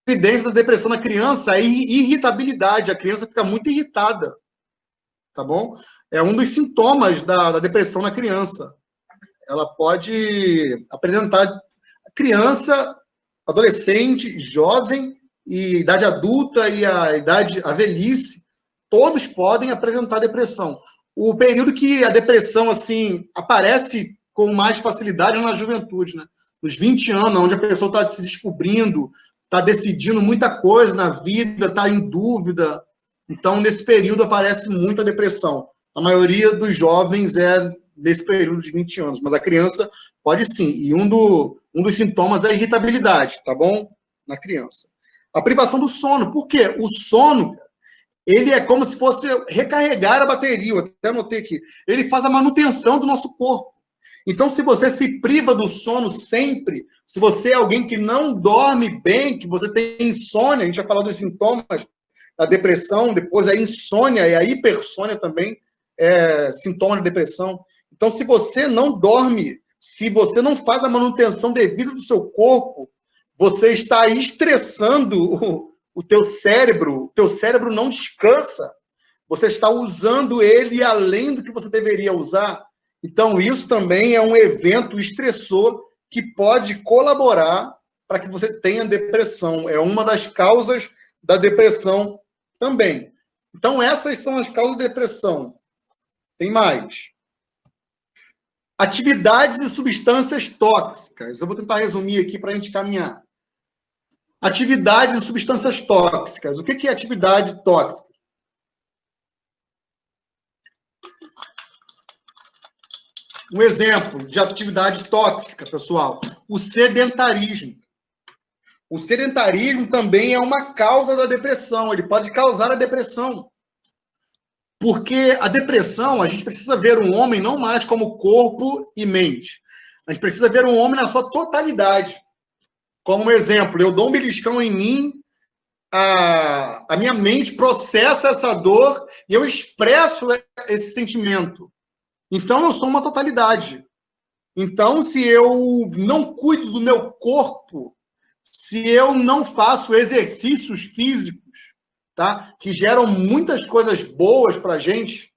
evidências da depressão na criança é irritabilidade. A criança fica muito irritada, tá bom? É um dos sintomas da depressão na criança. Ela pode apresentar criança, adolescente, jovem, e idade adulta e a velhice, todos podem apresentar depressão. O período que a depressão assim aparece com mais facilidade é na juventude, né? Nos 20 anos, onde a pessoa está se descobrindo, está decidindo muita coisa na vida, está em dúvida. Então, nesse período aparece muito a depressão. A maioria dos jovens é nesse período de 20 anos, mas a criança pode sim. E um dos sintomas é a irritabilidade, tá bom? Na criança. A privação do sono. Por quê? O sono, ele é como se fosse recarregar a bateria. Eu até anotei aqui. Ele faz a manutenção do nosso corpo. Então, se você se priva do sono sempre, se você é alguém que não dorme bem, que você tem insônia, a gente já falou dos sintomas da depressão, depois a insônia e a hipersônia também é sintoma de depressão. Então, se você não dorme, se você não faz a manutenção devida do seu corpo, você está estressando o teu cérebro não descansa, você está usando ele além do que você deveria usar. Então, isso também é um evento estressor que pode colaborar para que você tenha depressão. É uma das causas da depressão também. Então, essas são as causas da depressão. Tem mais. Atividades e substâncias tóxicas. Eu vou tentar resumir aqui para a gente caminhar. Atividades e substâncias tóxicas. O que é atividade tóxica? Um exemplo de atividade tóxica, pessoal, o sedentarismo. O sedentarismo também é uma causa da depressão, ele pode causar a depressão. Porque a depressão, a gente precisa ver um homem não mais como corpo e mente. A gente precisa ver um homem na sua totalidade. Como exemplo, eu dou um beliscão em mim, a minha mente processa essa dor e eu expresso esse sentimento. Então, eu sou uma totalidade. Então, se eu não cuido do meu corpo, se eu não faço exercícios físicos, tá? Que geram muitas coisas boas para a gente,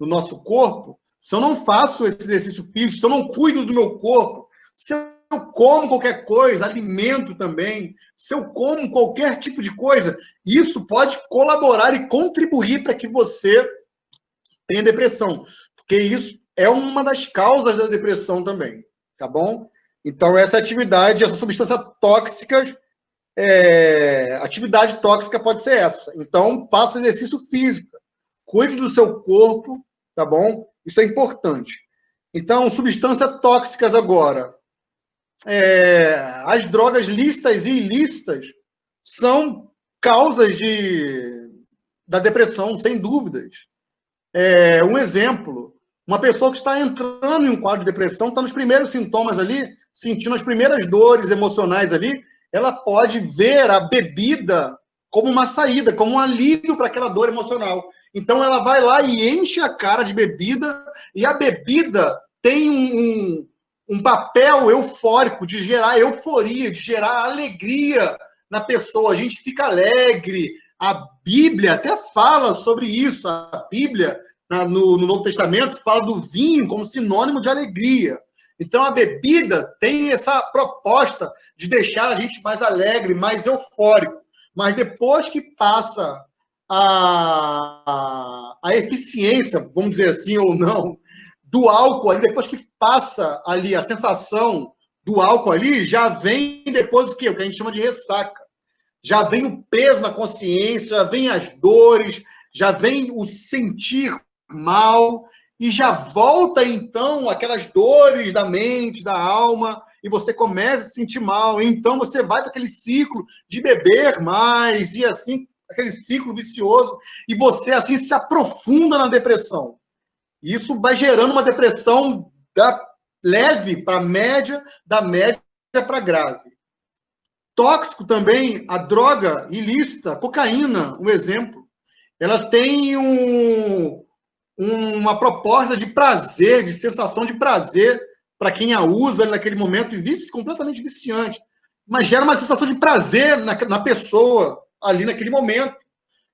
no nosso corpo, se eu não faço esse exercício físico, se eu não cuido do meu corpo, se eu como qualquer coisa, alimento também, se eu como qualquer tipo de coisa, isso pode colaborar e contribuir para que você tenha depressão. Porque isso é uma das causas da depressão também, tá bom? Então, essa atividade, essa substância tóxica, atividade tóxica pode ser essa. Então, faça exercício físico, cuide do seu corpo, tá bom? Isso é importante. Então, substâncias tóxicas agora. As drogas lícitas e ilícitas são causas da depressão, sem dúvidas. Um exemplo, uma pessoa que está entrando em um quadro de depressão, está nos primeiros sintomas ali, sentindo as primeiras dores emocionais ali, ela pode ver a bebida como uma saída, como um alívio para aquela dor emocional. Então, ela vai lá e enche a cara de bebida, e a bebida tem um papel eufórico de gerar euforia, de gerar alegria na pessoa. A gente fica alegre. A Bíblia até fala sobre isso. A Bíblia, no Novo Testamento, fala do vinho como sinônimo de alegria. Então, a bebida tem essa proposta de deixar a gente mais alegre, mais eufórico. Mas depois que passa a eficiência, vamos dizer assim ou não, do álcool, depois que passa ali a sensação do álcool ali, já vem depois o quê? O que a gente chama de ressaca. Já vem o peso na consciência, já vem as dores, já vem o sentir mal, e já volta, então, aquelas dores da mente, da alma, e você começa a se sentir mal. Então, você vai para aquele ciclo de beber mais, e assim, aquele ciclo vicioso, e você, assim, se aprofunda na depressão. Isso vai gerando uma depressão leve para média, da média para grave. Tóxico também, a droga ilícita, cocaína, um exemplo. Ela tem uma proposta de prazer, de sensação de prazer para quem a usa naquele momento, e completamente viciante. Mas gera uma sensação de prazer na pessoa ali naquele momento.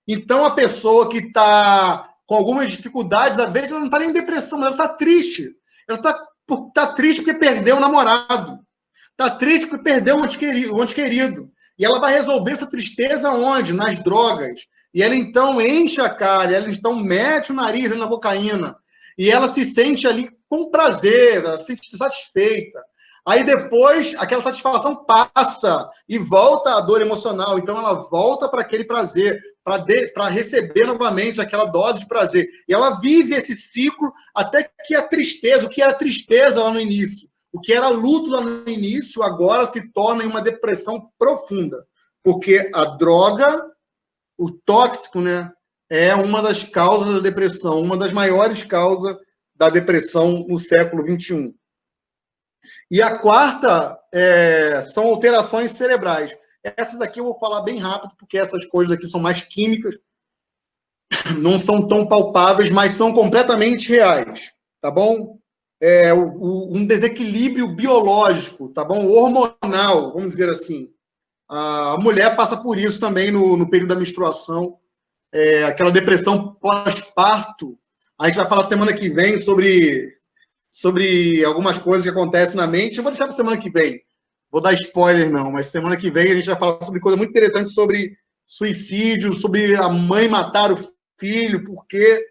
Então, a pessoa que está com algumas dificuldades, às vezes ela não está nem em depressão, mas ela está triste. Ela está triste porque perdeu o namorado. Está triste porque perdeu o ente querido. E ela vai resolver essa tristeza onde? Nas drogas. E ela, então, enche a cara, ela, então, mete o nariz na cocaína. E ela se sente ali com prazer, ela se sente satisfeita. Aí, depois, aquela satisfação passa e volta a dor emocional. Então, ela volta para aquele prazer, para receber novamente aquela dose de prazer. E ela vive esse ciclo até que a tristeza, o que era tristeza lá no início, o que era luto lá no início, agora se torna em uma depressão profunda. Porque a droga, o tóxico, né, é uma das causas da depressão, uma das maiores causas da depressão no século XXI. E a quarta são alterações cerebrais. Essas aqui eu vou falar bem rápido, porque essas coisas aqui são mais químicas, não são tão palpáveis, mas são completamente reais, tá bom? Um desequilíbrio biológico, tá bom? Hormonal, vamos dizer assim. A mulher passa por isso também no período da menstruação, aquela depressão pós-parto. A gente vai falar semana que vem sobre algumas coisas que acontecem na mente. Eu vou deixar para semana que vem. Vou dar spoiler, não, mas semana que vem a gente vai falar sobre coisa muito interessante sobre suicídio, sobre a mãe matar o filho, porque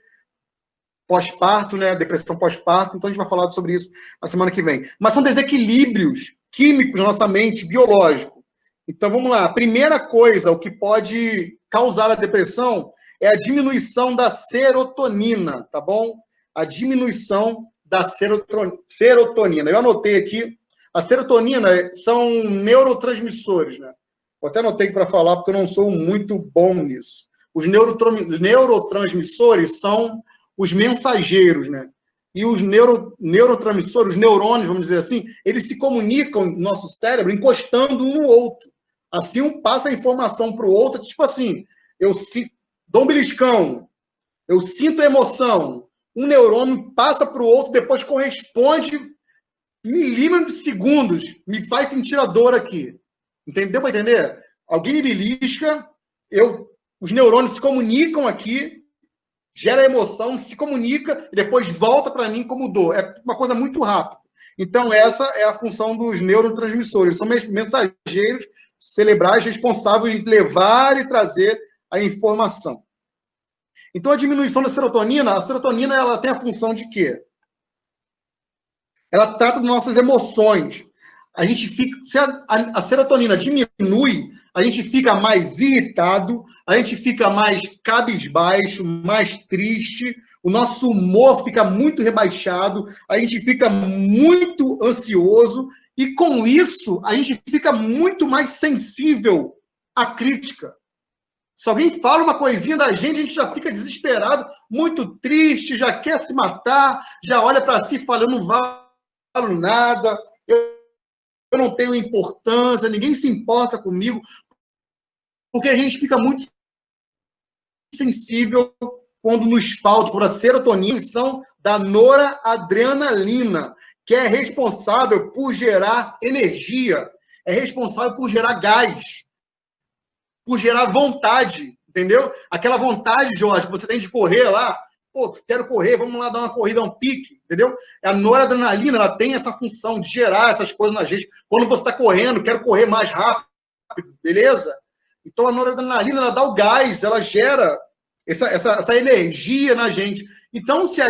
pós-parto, né? Depressão pós-parto. Então a gente vai falar sobre isso na semana que vem. Mas são desequilíbrios químicos na nossa mente, biológico. Então vamos lá. A primeira coisa, o que pode causar a depressão é a diminuição da serotonina, tá bom? A diminuição da serotonina. Eu anotei aqui. A serotonina são neurotransmissores, né? Eu até anotei para falar, porque eu não sou muito bom nisso. Os neurotransmissores são os mensageiros, né? E os neurotransmissores, os neurônios, vamos dizer assim, eles se comunicam no nosso cérebro encostando um no outro. Assim, um passa a informação para o outro, tipo assim, eu dou um beliscão, eu sinto a emoção, um neurônio passa para o outro, depois corresponde milímetros de segundos, me faz sentir a dor aqui. Entendeu para entender? Alguém me belisca, os neurônios se comunicam aqui, gera emoção, se comunica, e depois volta para mim como dor. É uma coisa muito rápida. Então, essa é a função dos neurotransmissores. São mensageiros cerebrais responsáveis de levar e trazer a informação. Então, a diminuição da serotonina, ela tem a função de quê? Ela trata das nossas emoções. Se a serotonina diminui, a gente fica mais irritado, a gente fica mais cabisbaixo, mais triste, o nosso humor fica muito rebaixado, a gente fica muito ansioso, e com isso, a gente fica muito mais sensível à crítica. Se alguém fala uma coisinha da gente, a gente já fica desesperado, muito triste, já quer se matar, já olha para si e fala, eu não valo nada, eu não tenho importância, ninguém se importa comigo, porque a gente fica muito sensível quando nos falta por a serotonina da noradrenalina, que é responsável por gerar energia, é responsável por gerar gás, por gerar vontade, entendeu? Aquela vontade, Jorge, que você tem de correr lá, pô, quero correr, vamos lá dar uma corrida, um pique, entendeu? A noradrenalina, ela tem essa função de gerar essas coisas na gente. Quando você está correndo, quero correr mais rápido, beleza? Então, a noradrenalina, ela dá o gás, ela gera essa energia na gente. Então, se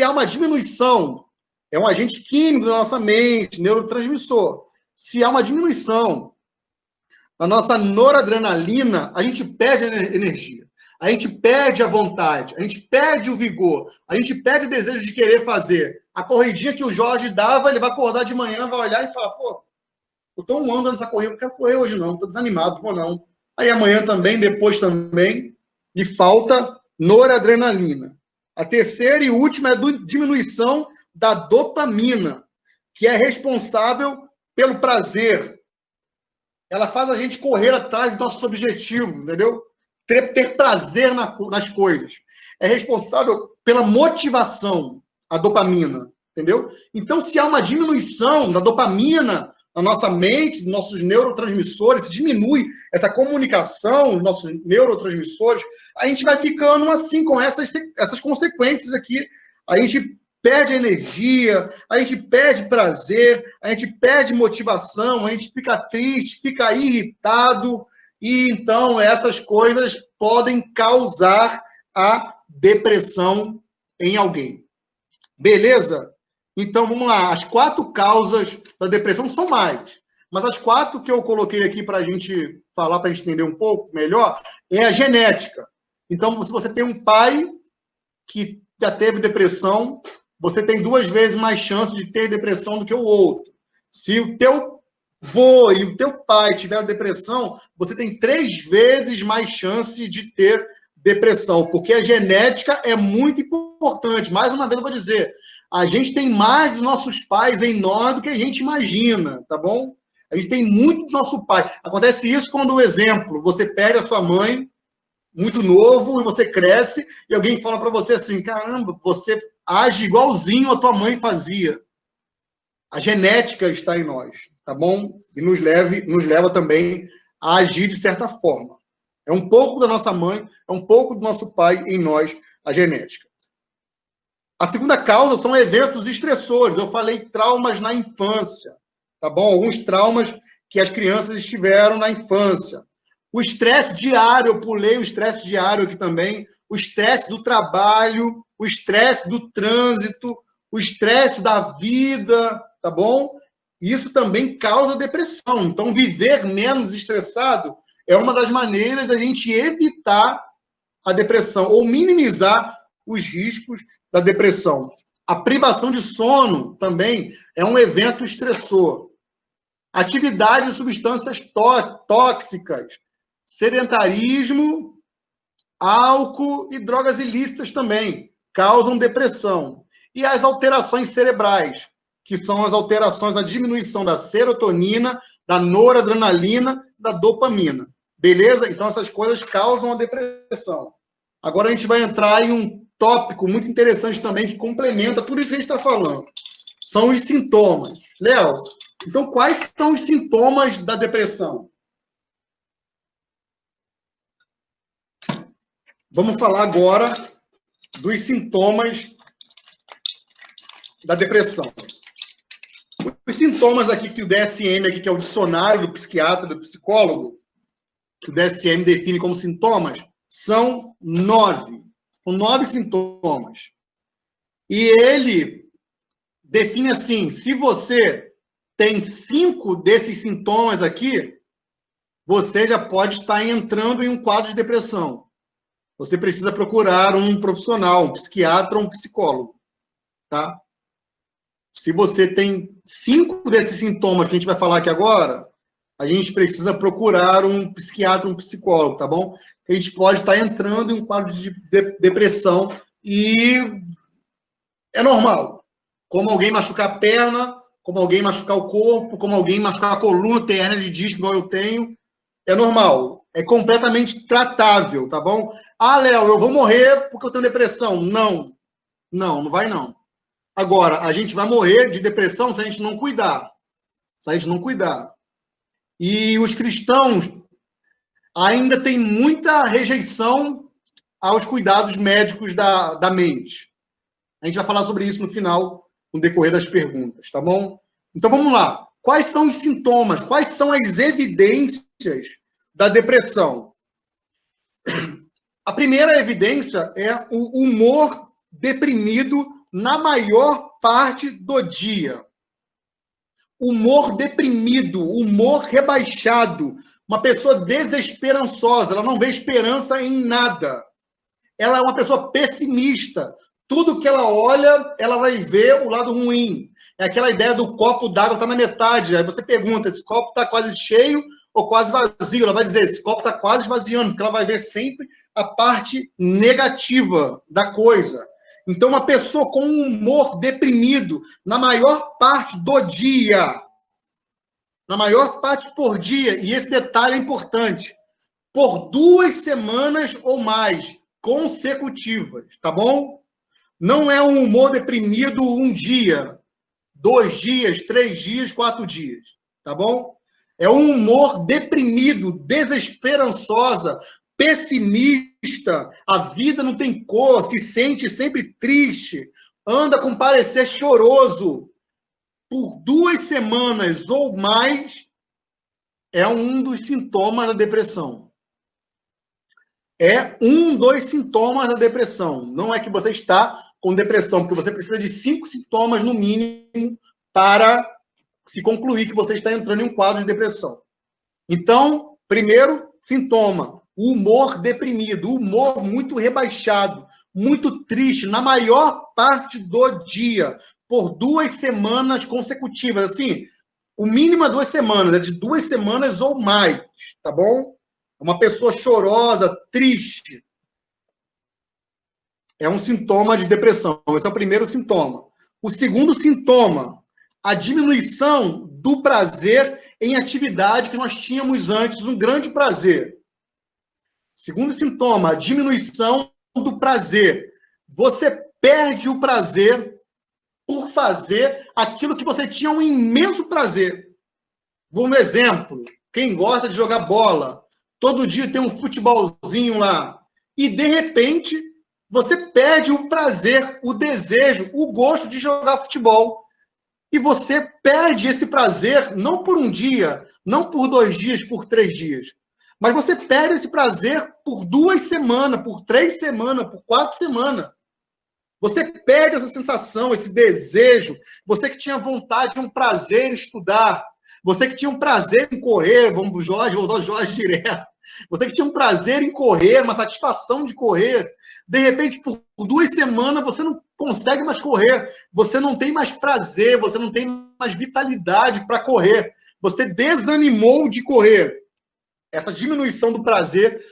há uma diminuição é um agente químico da nossa mente, neurotransmissor. Se há uma diminuição da nossa noradrenalina, a gente perde a energia, a gente perde a vontade, a gente perde o vigor, a gente perde o desejo de querer fazer. A corridinha que o Jorge dava, ele vai acordar de manhã, vai olhar e falar, pô, eu estou um ano nessa corrida, não quero correr hoje não, estou desanimado, vou não. Aí amanhã também, depois também, lhe falta noradrenalina. A terceira e última é a diminuição da dopamina, que é responsável pelo prazer. Ela faz a gente correr atrás dos nossos objetivos, entendeu? Ter prazer nas coisas. É responsável pela motivação, a dopamina, entendeu? Então, se há uma diminuição da dopamina na nossa mente, dos nossos neurotransmissores, se diminui essa comunicação dos nossos neurotransmissores, a gente vai ficando assim, com essas consequências aqui. A gente perde energia, a gente perde prazer, a gente perde motivação, a gente fica triste, fica irritado, e então essas coisas podem causar a depressão em alguém. Beleza? Então, vamos lá. As 4 causas da depressão são mais. Mas as 4 que eu coloquei aqui para a gente falar, para a gente entender um pouco melhor, é a genética. Então, se você tem um pai que já teve depressão, você tem 2 vezes mais chance de ter depressão do que o outro. Se o teu avô e o teu pai tiveram depressão, você tem 3 vezes mais chance de ter depressão, porque a genética é muito importante. Mais uma vez eu vou dizer, a gente tem mais dos nossos pais em nós do que a gente imagina, tá bom? A gente tem muito do nosso pai. Acontece isso quando, exemplo, você perde a sua mãe, muito novo, e você cresce, e alguém fala para você assim, caramba, você age igualzinho a tua mãe fazia. A genética está em nós, tá bom? E nos leva também a agir de certa forma. É um pouco da nossa mãe, é um pouco do nosso pai em nós, a genética. A segunda causa são eventos estressores. Eu falei traumas na infância, tá bom? Alguns traumas que as crianças tiveram na infância. O estresse diário, eu pulei o estresse diário aqui também, o estresse do trabalho, o estresse do trânsito, o estresse da vida, tá bom? Isso também causa depressão. Então, viver menos estressado é uma das maneiras da gente evitar a depressão ou minimizar os riscos da depressão. A privação de sono também é um evento estressor. Atividade de substâncias tóxicas, sedentarismo, álcool e drogas ilícitas também causam depressão. E as alterações cerebrais, que são as alterações da diminuição da serotonina, da noradrenalina, da dopamina. Beleza? Então, essas coisas causam a depressão. Agora, a gente vai entrar em um tópico muito interessante também, que complementa tudo isso que a gente está falando. São os sintomas. Léo, então, quais são os sintomas da depressão? Vamos falar agora dos sintomas da depressão. Os sintomas aqui que o DSM, aqui, que é o dicionário do psiquiatra, do psicólogo, que o DSM define como sintomas, são 9. São 9 sintomas. E ele define assim, se você tem 5 desses sintomas aqui, você já pode estar entrando em um quadro de depressão. Você precisa procurar um profissional, um psiquiatra ou um psicólogo, tá? Se você tem 5 desses sintomas que a gente vai falar aqui agora, a gente precisa procurar um psiquiatra, um psicólogo, tá bom? A gente pode estar entrando em um quadro de depressão e é normal. Como alguém machucar a perna, como alguém machucar o corpo, como alguém machucar a coluna, ter hernia de disco, igual eu tenho, é normal. É completamente tratável, tá bom? Ah, Léo, eu vou morrer porque eu tenho depressão. Não. Não vai não. Agora, a gente vai morrer de depressão se a gente não cuidar. Se a gente não cuidar. E os cristãos ainda têm muita rejeição aos cuidados médicos da mente. A gente vai falar sobre isso no final, no decorrer das perguntas, tá bom? Então, vamos lá. Quais são os sintomas? Quais são as evidências da depressão? A primeira evidência é o humor deprimido na maior parte do dia. Humor deprimido, humor rebaixado, uma pessoa desesperançosa, ela não vê esperança em nada. Ela é uma pessoa pessimista. Tudo que ela olha, ela vai ver o lado ruim. É aquela ideia do copo d'água está na metade. Aí você pergunta, esse copo está quase cheio ou quase vazio? Ela vai dizer, esse copo está quase esvaziando, porque ela vai ver sempre a parte negativa da coisa. Então, uma pessoa com um humor deprimido, na maior parte do dia, na maior parte por dia, e esse detalhe é importante, por 2 semanas ou mais consecutivas, tá bom? Não é um humor deprimido um dia, 2 dias, 3 dias, 4 dias, tá bom? É um humor deprimido, desesperançosa, pessimista, a vida não tem cor, se sente sempre triste, anda com parecer choroso por 2 semanas ou mais, é um dos sintomas da depressão. É um dos sintomas da depressão. Não é que você está com depressão, porque você precisa de 5 sintomas no mínimo para se concluir que você está entrando em um quadro de depressão. Então, primeiro sintoma, o humor deprimido, o humor muito rebaixado, muito triste, na maior parte do dia, por 2 semanas consecutivas. Assim, o mínimo é 2 semanas, é de 2 semanas ou mais, tá bom? Uma pessoa chorosa, triste. É um sintoma de depressão. Esse é o primeiro sintoma. O segundo sintoma, a diminuição do prazer em atividade que nós tínhamos antes, um grande prazer. Segundo sintoma, a diminuição do prazer. Você perde o prazer por fazer aquilo que você tinha um imenso prazer. Vou um exemplo. Quem gosta de jogar bola, todo dia tem um futebolzinho lá. E, de repente, você perde o prazer, o desejo, o gosto de jogar futebol. E você perde esse prazer não por um dia, não por 2 dias, por 3 dias. Mas você perde esse prazer por 2 semanas, por 3 semanas, por 4 semanas. Você perde essa sensação, esse desejo. Você que tinha vontade, um prazer em estudar. Você que tinha um prazer em correr, vamos para o Jorge, vou usar o Jorge direto. Você que tinha um prazer em correr, uma satisfação de correr. De repente, por 2 semanas, você não consegue mais correr. Você não tem mais prazer, você não tem mais vitalidade para correr. Você desanimou de correr. Essa diminuição do prazer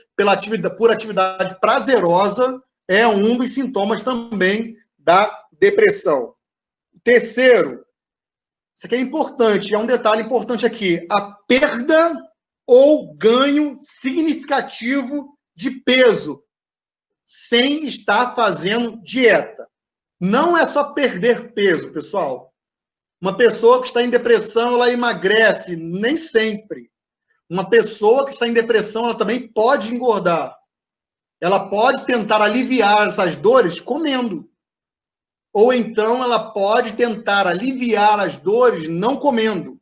por atividade prazerosa é um dos sintomas também da depressão. Terceiro, isso aqui é importante, é um detalhe importante aqui, a perda ou ganho significativo de peso sem estar fazendo dieta. Não é só perder peso, pessoal. Uma pessoa que está em depressão, ela emagrece, nem sempre. Uma pessoa que está em depressão, ela também pode engordar. Ela pode tentar aliviar essas dores comendo. Ou então ela pode tentar aliviar as dores não comendo.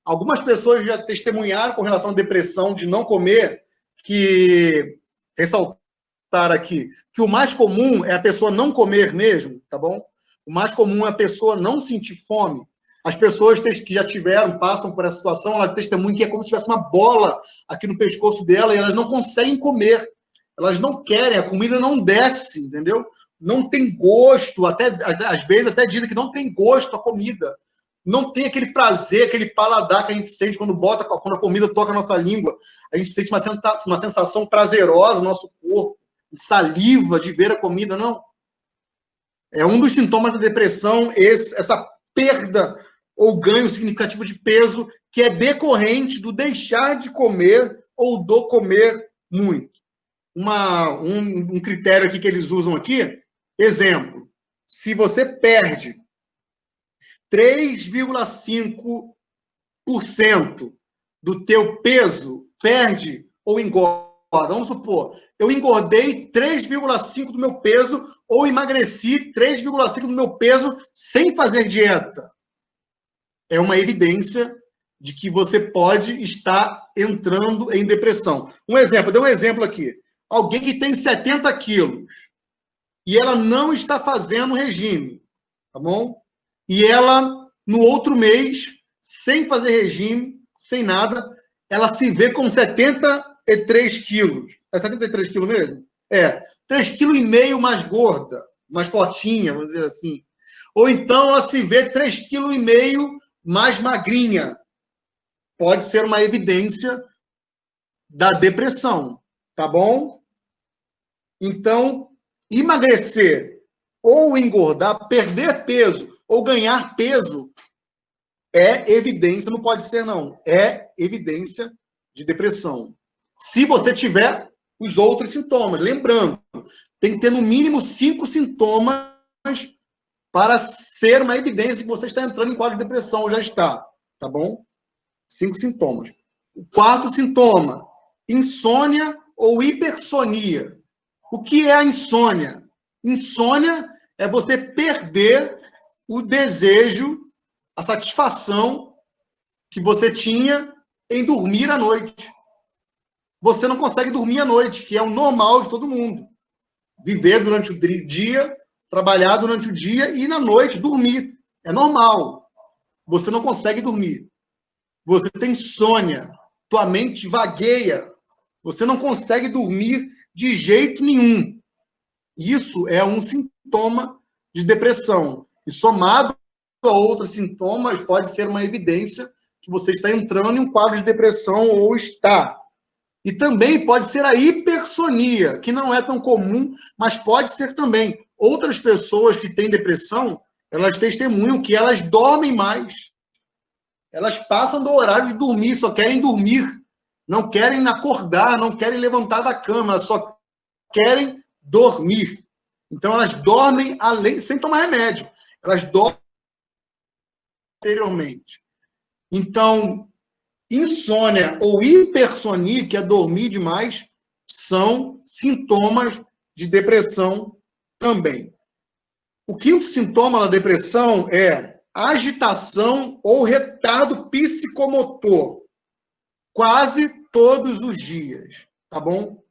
Algumas pessoas já testemunharam com relação à depressão de não comer, que ressaltar aqui, que o mais comum é a pessoa não comer mesmo, tá bom? O mais comum é a pessoa não sentir fome. As pessoas que já passam por essa situação, elas testemunham que é como se tivesse uma bola aqui no pescoço dela e elas não conseguem comer. Elas não querem, a comida não desce, entendeu? Não tem gosto, às vezes até dizem que não tem gosto a comida. Não tem aquele prazer, aquele paladar que a gente sente quando a comida toca a nossa língua. A gente sente uma sensação prazerosa no nosso corpo, de saliva, de ver a comida, não. É um dos sintomas da depressão, essa perda ou ganho significativo de peso que é decorrente do deixar de comer ou do comer muito. Um critério aqui que eles usam aqui, exemplo, se você perde 3,5% do teu peso, perde ou engorda. Vamos supor, eu engordei 3,5% do meu peso ou emagreci 3,5% do meu peso sem fazer dieta. É uma evidência de que você pode estar entrando em depressão. Um exemplo, dei um exemplo aqui. Alguém que tem 70 quilos e ela não está fazendo regime. tá bom? E ela, no outro mês, sem fazer regime, sem nada, ela se vê com 73 quilos. É 73 quilos mesmo? É, 3,5 kg mais gorda, mais fortinha, vamos dizer assim. Ou então ela se vê 3,5 kg mais magrinha. Pode ser uma evidência da depressão, tá bom? Então, emagrecer ou engordar, perder peso ou ganhar peso é evidência, não pode ser não, é evidência de depressão. Se você tiver os outros sintomas, lembrando, tem que ter no mínimo 5 sintomas para ser uma evidência de que você está entrando em quadro de depressão, ou já está, tá bom? 5 sintomas. O quarto sintoma, insônia ou hipersonia. O que é a insônia? Insônia é você perder o desejo, a satisfação que você tinha em dormir à noite. Você não consegue dormir à noite, que é o normal de todo mundo. Viver durante o dia, trabalhar durante o dia e na noite dormir. É normal. Você não consegue dormir. Você tem insônia. Tua mente vagueia. Você não consegue dormir de jeito nenhum. Isso é um sintoma de depressão. E somado a outros sintomas, pode ser uma evidência que você está entrando em um quadro de depressão ou está. E também pode ser a hipersonia, que não é tão comum, mas pode ser também. Outras pessoas que têm depressão, elas testemunham que elas dormem mais. Elas passam do horário de dormir, só querem dormir. Não querem acordar, não querem levantar da cama, elas só querem dormir. Então, elas dormem além, sem tomar remédio. Elas dormem anteriormente. Então, insônia ou hipersonia, que é dormir demais, são sintomas de depressão também. O quinto sintoma da depressão é agitação ou retardo psicomotor, quase todos os dias, tá bom?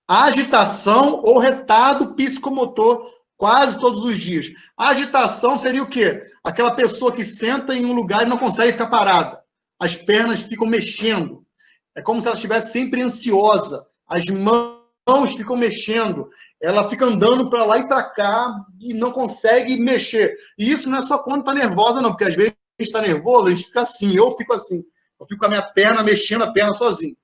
Agitação ou retardo psicomotor, quase todos os dias. A agitação seria o quê? Aquela pessoa que senta em um lugar e não consegue ficar parada. As pernas ficam mexendo. É como se ela estivesse sempre ansiosa. As mãos ficam mexendo. Ela fica andando para lá e para cá e não consegue mexer. E isso não é só quando está nervosa, não. Porque às vezes a gente está nervoso, a gente fica assim. Eu fico assim. Eu fico com a minha perna, mexendo a perna sozinho.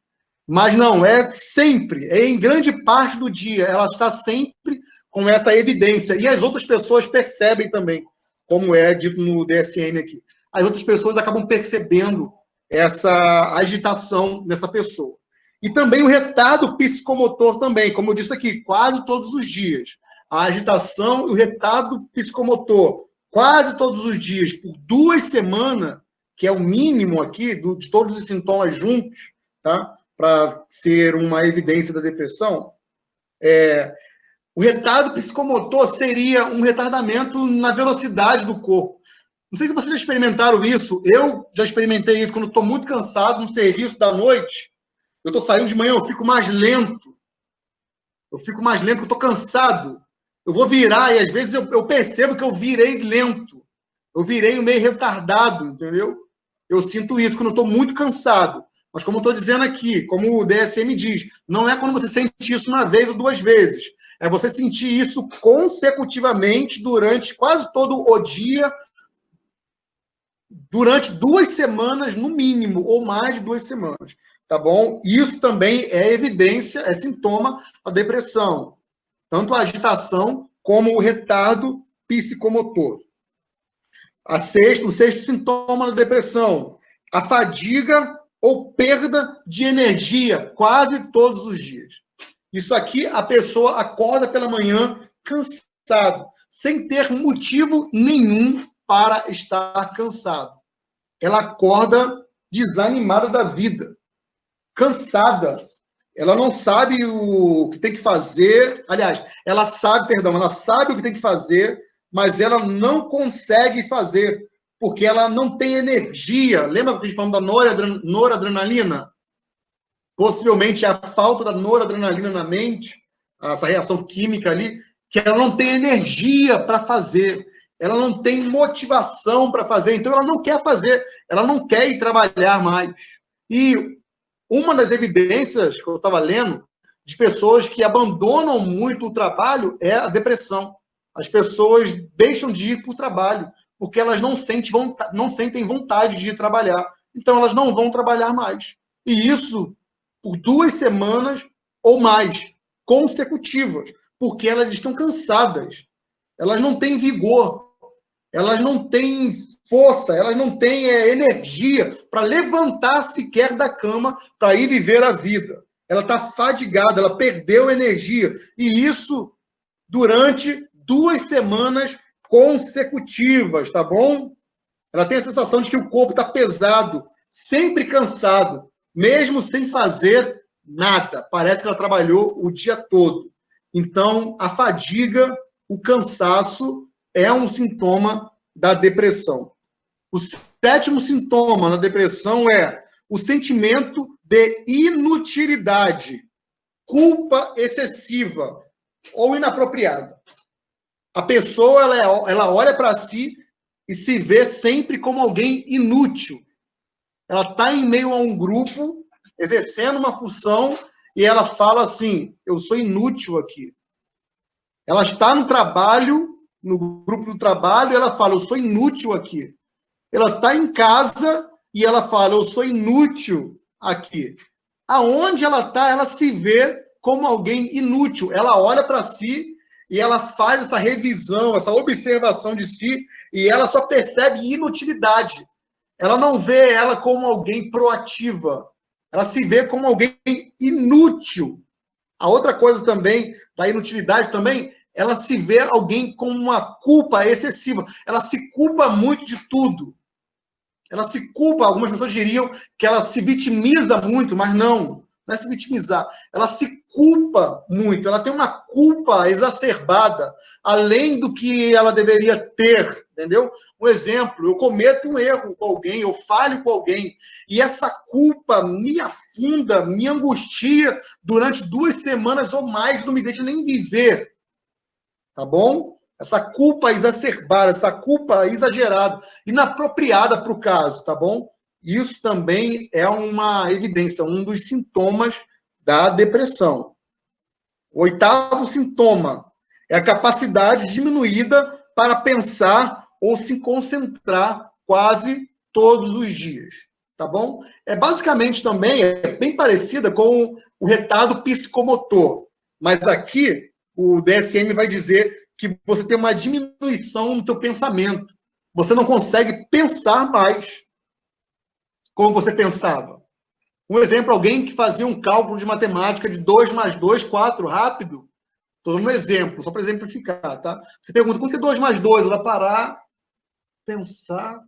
Mas não, é sempre. É em grande parte do dia. Ela está sempre com essa evidência. E as outras pessoas percebem também, como é dito no DSM aqui. As outras pessoas acabam percebendo essa agitação dessa pessoa. E também o retardo psicomotor também, como eu disse aqui, quase todos os dias. A agitação e o retardo psicomotor, quase todos os dias, por 2 semanas, que é o mínimo aqui, de todos os sintomas juntos, tá? Para ser uma evidência da depressão. O retardo psicomotor seria um retardamento na velocidade do corpo. Não sei se vocês já experimentaram isso. Eu já experimentei isso quando estou muito cansado no serviço da noite. Eu estou saindo de manhã, eu fico mais lento. Eu estou cansado. Eu vou virar e às vezes eu percebo que eu virei lento. Eu virei meio retardado, entendeu? Eu sinto isso quando eu estou muito cansado. Mas como eu estou dizendo aqui, como o DSM diz, não é quando você sente isso uma vez ou 2 vezes. É você sentir isso consecutivamente durante quase todo o dia, durante 2 semanas, no mínimo, ou mais de 2 semanas, tá bom? Isso também é evidência, é sintoma da depressão. Tanto a agitação como o retardo psicomotor. O sexto sintoma da depressão, a fadiga ou perda de energia, quase todos os dias. Isso aqui, a pessoa acorda pela manhã cansado, sem ter motivo nenhum para estar cansado. Ela acorda desanimada da vida, cansada. Ela não sabe o que tem que fazer. Aliás, ela sabe o que tem que fazer, mas ela não consegue fazer, porque ela não tem energia. Lembra que a gente falou da noradrenalina? Possivelmente é a falta da noradrenalina na mente, essa reação química ali, que ela não tem energia para fazer. ela não tem motivação para fazer, então ela não quer fazer, ela não quer ir trabalhar mais. E uma das evidências que eu estava lendo de pessoas que abandonam muito o trabalho é a depressão. As pessoas deixam de ir para o trabalho, porque elas não sentem vontade de ir trabalhar. Então, elas não vão trabalhar mais. E isso por 2 semanas ou mais, consecutivas, porque elas estão cansadas. Elas não têm vigor, elas não têm força, elas não têm energia para levantar sequer da cama para ir viver a vida. Ela está fadigada, ela perdeu energia. E isso durante 2 semanas consecutivas, tá bom? Ela tem a sensação de que o corpo está pesado, sempre cansado, mesmo sem fazer nada. Parece que ela trabalhou o dia todo. Então, a fadiga, o cansaço, é um sintoma da depressão. O 7º sintoma na depressão é o sentimento de inutilidade, culpa excessiva ou inapropriada. A pessoa ela olha para si e se vê sempre como alguém inútil. Ela está em meio a um grupo, exercendo uma função, e ela fala assim, eu sou inútil aqui. Ela está no trabalho, no grupo do trabalho, e ela fala, eu sou inútil aqui. Ela está em casa e ela fala, eu sou inútil aqui. Aonde ela está, ela se vê como alguém inútil. Ela olha para si e ela faz essa revisão, essa observação de si, e ela só percebe inutilidade. Ela não vê ela como alguém proativa. Ela se vê como alguém inútil. A outra coisa também, da inutilidade também, ela se vê alguém com uma culpa excessiva. Ela se culpa muito de tudo. Ela se culpa, algumas pessoas diriam que ela se vitimiza muito, mas não é se vitimizar. Ela se culpa muito, ela tem uma culpa exacerbada, além do que ela deveria ter, entendeu? Um exemplo, eu cometo um erro com alguém, eu falho com alguém, e essa culpa me afunda, me angustia durante 2 semanas ou mais, não me deixa nem viver, tá bom? Essa culpa exacerbada, essa culpa exagerada, inapropriada para o caso, tá bom? Isso também é uma evidência, um dos sintomas da depressão. O 8º sintoma é a capacidade diminuída para pensar ou se concentrar quase todos os dias, tá bom? Basicamente também é bem parecida com o retardo psicomotor, mas aqui o DSM vai dizer que você tem uma diminuição no teu pensamento. Você não consegue pensar mais como você pensava. Um exemplo, alguém que fazia um cálculo de matemática de 2 mais 2, 4, rápido. Estou dando um exemplo, só para exemplificar, tá? Você pergunta, quanto que é 2 mais 2? Ela vai parar, pensar.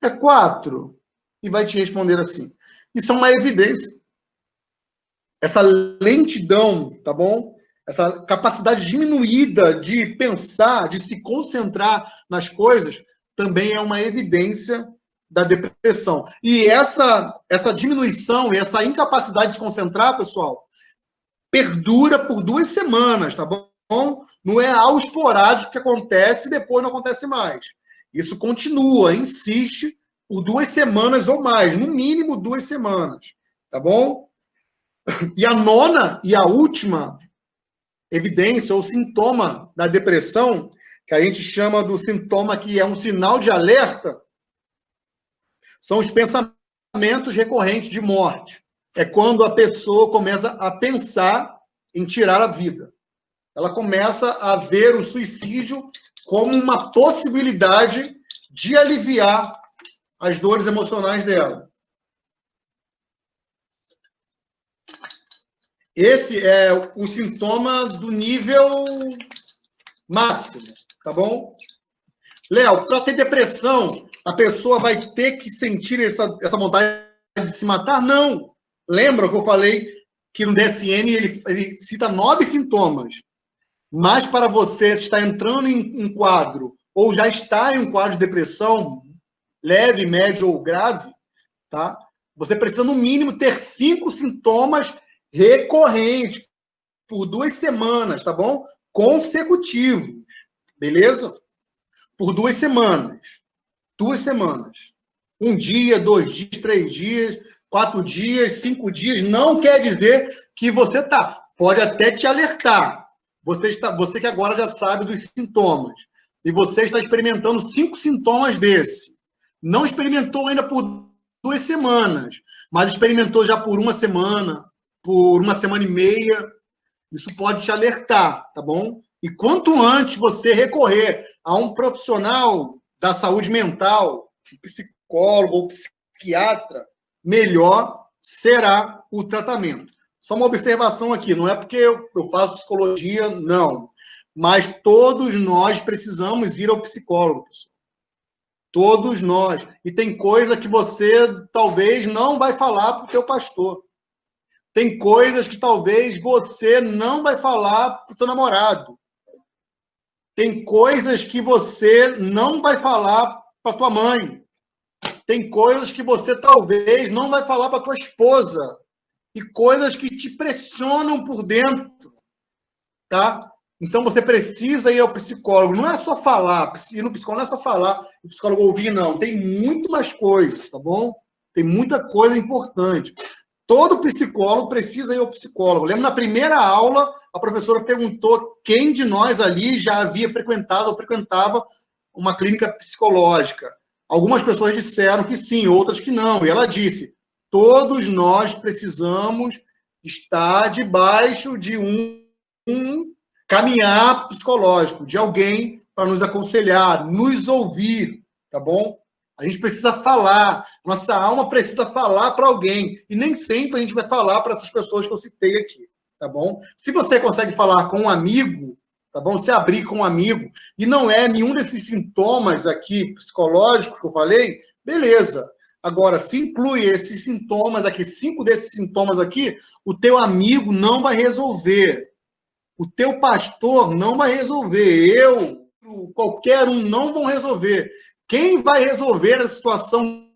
É 4. E vai te responder assim. Isso é uma evidência. Essa lentidão, tá bom? Essa capacidade diminuída de pensar, de se concentrar nas coisas, também é uma evidência da depressão. E essa diminuição e essa incapacidade de se concentrar, pessoal, perdura por 2 semanas, tá bom? Não é algo esporádico que acontece e depois não acontece mais. Isso continua, insiste por 2 semanas ou mais, no mínimo 2 semanas, tá bom? E a 9ª e a última evidência ou sintoma da depressão, que a gente chama do sintoma que é um sinal de alerta, são os pensamentos recorrentes de morte. É quando a pessoa começa a pensar em tirar a vida. Ela começa a ver o suicídio como uma possibilidade de aliviar as dores emocionais dela. Esse é o sintoma do nível máximo, tá bom? Léo, para ter depressão, a pessoa vai ter que sentir essa vontade de se matar? Não. Lembra que eu falei que no DSM ele cita 9 sintomas. Mas para você estar entrando em um quadro, ou já está em um quadro de depressão, leve, médio ou grave, tá? Você precisa, no mínimo, ter 5 sintomas recorrentes por 2 semanas, tá bom? consecutivos, beleza? Por 2 semanas. 2 semanas. 1 dia, 2 dias, 3 dias, 4 dias, 5 dias, não quer dizer que você tá. Pode até te alertar. Você que agora já sabe dos sintomas. E você está experimentando 5 sintomas desse. Não experimentou ainda por 2 semanas, mas experimentou já por 1 semana, por 1 semana e meia. Isso pode te alertar, tá bom? E quanto antes você recorrer a um profissional da saúde mental, psicólogo ou psiquiatra, melhor será o tratamento. Só uma observação aqui, não é porque eu faço psicologia, não. Mas todos nós precisamos ir ao psicólogo, pessoal. Todos nós. E tem coisa que você talvez não vai falar para o teu pastor. Tem coisas que talvez você não vai falar para o teu namorado. Tem coisas que você não vai falar para tua mãe. Tem coisas que você talvez não vai falar para tua esposa. E coisas que te pressionam por dentro. Tá? Então você precisa ir ao psicólogo. Não é só falar. Ir no psicólogo não é só falar. O psicólogo ouvir, não. Tem muito mais coisas, tá bom? Tem muita coisa importante. Todo psicólogo precisa ir ao psicólogo. Lembro, na primeira aula, a professora perguntou quem de nós ali já havia frequentado ou frequentava uma clínica psicológica. Algumas pessoas disseram que sim, outras que não. E ela disse, todos nós precisamos estar debaixo de um caminhar psicológico, de alguém para nos aconselhar, nos ouvir, tá bom? A gente precisa falar, nossa alma precisa falar para alguém, e nem sempre a gente vai falar para essas pessoas que eu citei aqui, tá bom? Se você consegue falar com um amigo, tá bom? Se abrir com um amigo, e não é nenhum desses sintomas aqui psicológicos que eu falei, beleza. Agora, se inclui esses sintomas aqui, 5 desses sintomas aqui, o teu amigo não vai resolver. O teu pastor não vai resolver. Eu, qualquer um, não vão resolver. Quem vai resolver a situação,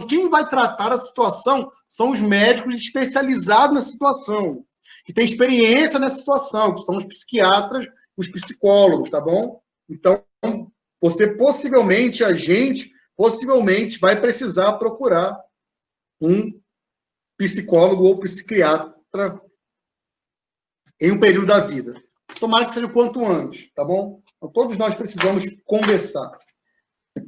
quem vai tratar a situação são os médicos especializados nessa situação, que têm experiência nessa situação, que são os psiquiatras, os psicólogos, tá bom? Então, você possivelmente, a gente, possivelmente vai precisar procurar um psicólogo ou psiquiatra em um período da vida. Tomara que seja o quanto antes, tá bom? Então, todos nós precisamos conversar.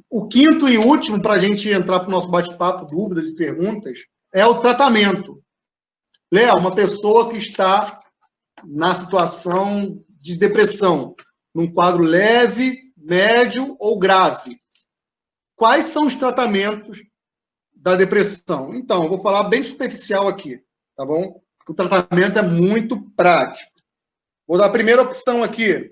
O quinto e último, para a gente entrar para o nosso bate-papo, dúvidas e perguntas, é o tratamento. Léo, uma pessoa que está na situação de depressão, num quadro leve, médio ou grave. Quais são os tratamentos da depressão? Então, eu vou falar bem superficial aqui, tá bom? Porque o tratamento é muito prático. Vou dar a primeira opção aqui.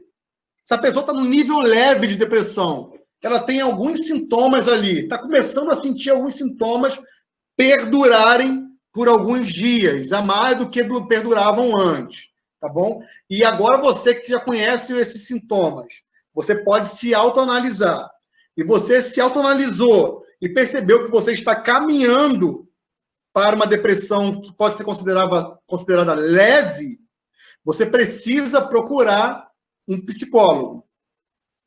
Se a pessoa está no nível leve de depressão, ela tem alguns sintomas ali, está começando a sentir alguns sintomas perdurarem por alguns dias, a mais do que perduravam antes, tá bom? E agora você que já conhece esses sintomas, você pode se autoanalisar. E você se autoanalisou e percebeu que você está caminhando para uma depressão que pode ser considerada leve, você precisa procurar um psicólogo.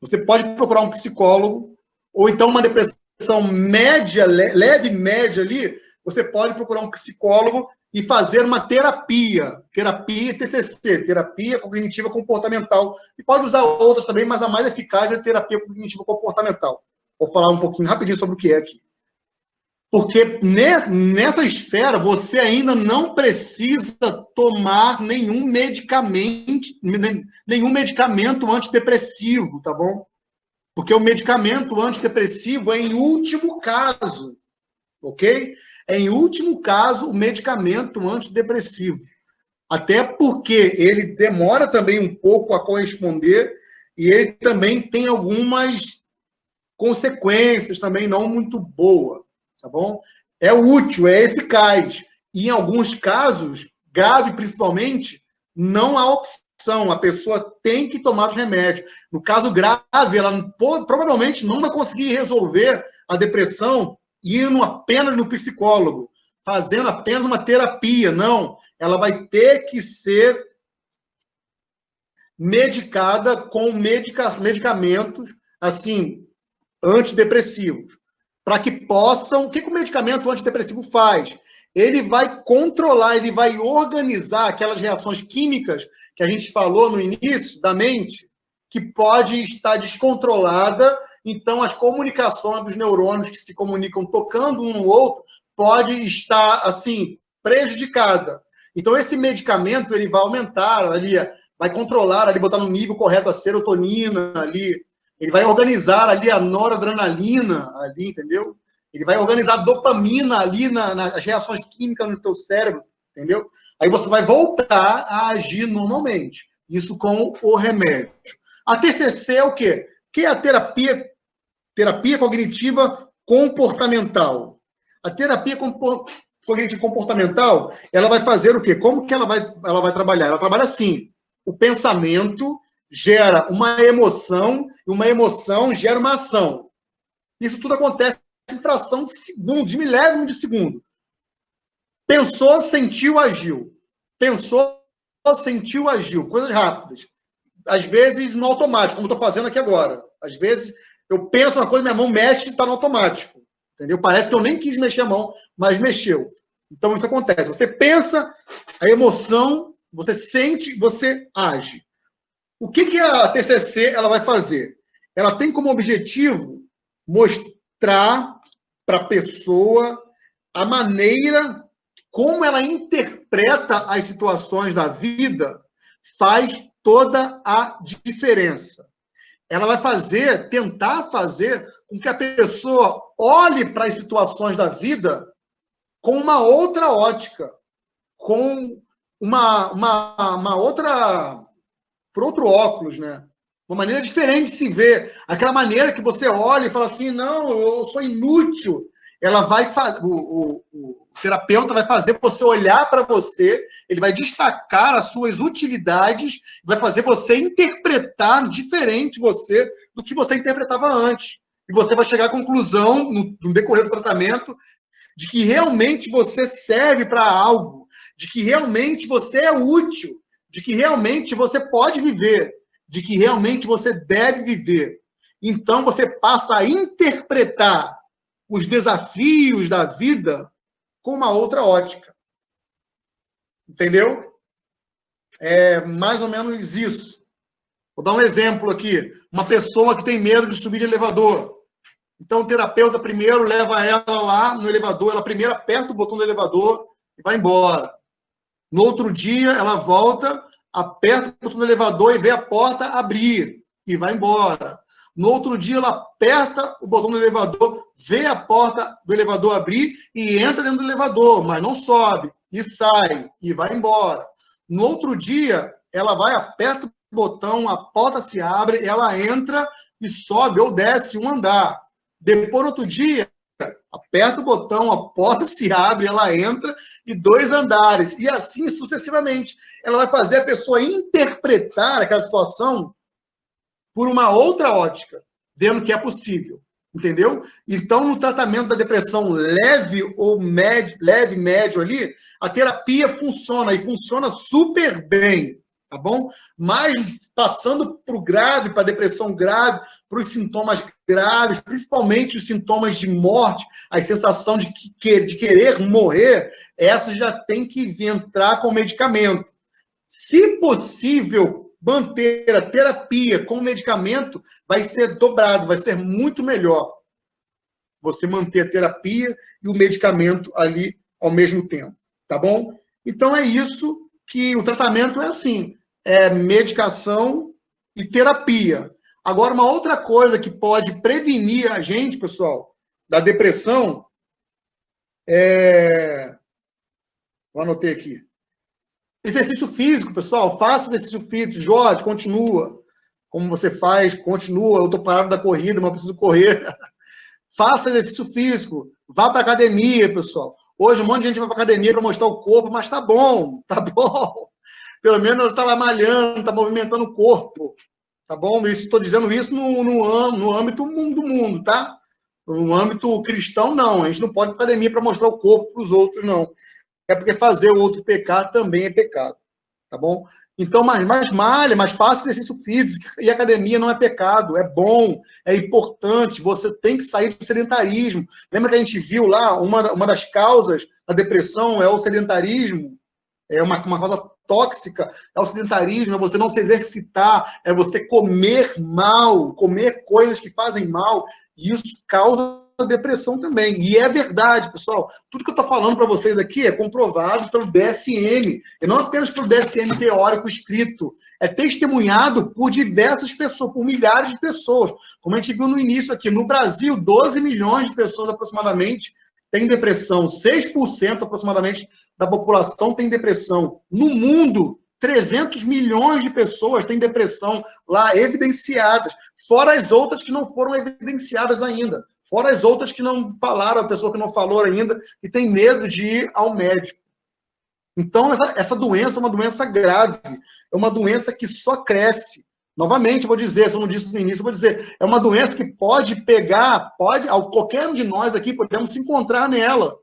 Você pode procurar um psicólogo, ou então uma depressão média, leve média ali, você pode procurar um psicólogo e fazer uma terapia. Terapia TCC, terapia cognitiva comportamental. E pode usar outras também, mas a mais eficaz é a terapia cognitiva comportamental. Vou falar um pouquinho rapidinho sobre o que é aqui. Porque nessa esfera, você ainda não precisa tomar nenhum medicamento antidepressivo, tá bom? Porque o medicamento antidepressivo é em último caso, ok? É em último caso o medicamento antidepressivo. Até porque ele demora também um pouco a corresponder e ele também tem algumas consequências também não muito boas. Tá bom? É útil, é eficaz. E em alguns casos, grave principalmente, não há opção. A pessoa tem que tomar os remédios. No caso grave, ela provavelmente não vai conseguir resolver a depressão indo apenas no psicólogo, fazendo apenas uma terapia. Não. Ela vai ter que ser medicada com medicamentos, assim, antidepressivos, para que possam... O que o medicamento antidepressivo faz? Ele vai controlar, ele vai organizar aquelas reações químicas que a gente falou no início da mente, que pode estar descontrolada, então as comunicações dos neurônios que se comunicam tocando um no outro pode estar, assim, prejudicada. Então esse medicamento, ele vai aumentar ali, vai controlar ali, botar no nível correto a serotonina ali, ele vai organizar ali a noradrenalina ali, entendeu? Ele vai organizar a dopamina ali nas reações químicas no teu cérebro, entendeu? Aí você vai voltar a agir normalmente. Isso com o remédio. A TCC é o quê? Que é a terapia cognitiva comportamental. A terapia cognitiva comportamental, ela vai fazer o quê? Como que ela vai trabalhar? Ela trabalha assim. O pensamento gera uma emoção, e uma emoção gera uma ação. Isso tudo acontece em fração de segundo, de milésimo de segundo. Pensou, sentiu, agiu. Pensou, sentiu, agiu. Coisas rápidas. Às vezes no automático, como estou fazendo aqui agora. Às vezes eu penso uma coisa, minha mão mexe e está no automático. Entendeu? Parece que eu nem quis mexer a mão, mas mexeu. Então isso acontece. Você pensa, a emoção, você sente, você age. O que a TCC ela vai fazer? Ela tem como objetivo mostrar para a pessoa a maneira como ela interpreta as situações da vida, faz toda a diferença. Ela vai tentar fazer com que a pessoa olhe para as situações da vida com uma outra ótica, com uma outra, por outro óculos, né? Uma maneira diferente de se ver. Aquela maneira que você olha e fala assim, não, eu sou inútil. Ela vai fazer, o terapeuta vai fazer você olhar para você, ele vai destacar as suas utilidades, vai fazer você interpretar diferente você do que você interpretava antes. E você vai chegar à conclusão, no decorrer do tratamento, de que realmente você serve para algo, de que realmente você é útil, de que realmente você pode viver, de que realmente você deve viver. Então, você passa a interpretar os desafios da vida com uma outra ótica. Entendeu? É mais ou menos isso. Vou dar um exemplo aqui. Uma pessoa que tem medo de subir de elevador. Então, o terapeuta primeiro leva ela lá no elevador, ela primeiro aperta o botão do elevador e vai embora. No outro dia, ela volta, aperta o botão do elevador e vê a porta abrir e vai embora. No outro dia, ela aperta o botão do elevador, vê a porta do elevador abrir e entra dentro do elevador, mas não sobe, e sai, e vai embora. No outro dia, ela vai, aperta o botão, a porta se abre, ela entra e sobe ou desce um andar. Depois, no outro dia, aperta o botão, a porta se abre, ela entra e 2 andares. E assim sucessivamente. Ela vai fazer a pessoa interpretar aquela situação por uma outra ótica, vendo que é possível, entendeu? Então, no tratamento da depressão leve ou médio ali, a terapia funciona, e funciona super bem, tá bom? Mas, passando para o grave, para a depressão grave, para os sintomas graves, principalmente os sintomas de morte, a sensação de querer morrer, essa já tem que entrar com medicamento. Se possível, manter a terapia com medicamento vai ser dobrado, vai ser muito melhor. Você manter a terapia e o medicamento ali ao mesmo tempo, tá bom? Então é isso que o tratamento é assim, é medicação e terapia. Agora, uma outra coisa que pode prevenir a gente, pessoal, da depressão, eu anotei aqui. Exercício físico, pessoal, faça exercício físico. Jorge, continua. Como você faz, continua. Eu estou parado da corrida, mas preciso correr. Faça exercício físico. Vá para academia, pessoal. Hoje um monte de gente vai para academia para mostrar o corpo, mas tá bom, tá bom. Pelo menos está lá malhando, está movimentando o corpo. Tá bom? Estou dizendo isso no âmbito do mundo, tá? No âmbito cristão, não. A gente não pode ir para academia para mostrar o corpo para os outros, não. É porque fazer o outro pecar também é pecado. tá bom? Então, mais malha, mais faça exercício físico, e academia não é pecado, é bom, é importante, você tem que sair do sedentarismo. Lembra que a gente viu lá, uma das causas da depressão é o sedentarismo, é uma causa tóxica, é o sedentarismo, é você não se exercitar, é você comer mal, comer coisas que fazem mal, e isso causa depressão também. E é verdade, pessoal. Tudo que eu estou falando para vocês aqui é comprovado pelo DSM, e não apenas pelo DSM teórico escrito, é testemunhado por diversas pessoas, por milhares de pessoas. Como a gente viu no início aqui, no Brasil, 12 milhões de pessoas aproximadamente têm depressão, 6% aproximadamente da população tem depressão. No mundo, 300 milhões de pessoas têm depressão lá evidenciadas, fora as outras que não foram evidenciadas ainda, fora as outras que não falaram, a pessoa que não falou ainda, e tem medo de ir ao médico. Então, essa doença é uma doença grave, é uma doença que só cresce. Novamente, vou dizer, se eu não disse no início, vou dizer, é uma doença que pode pegar, qualquer um de nós aqui podemos se encontrar nela.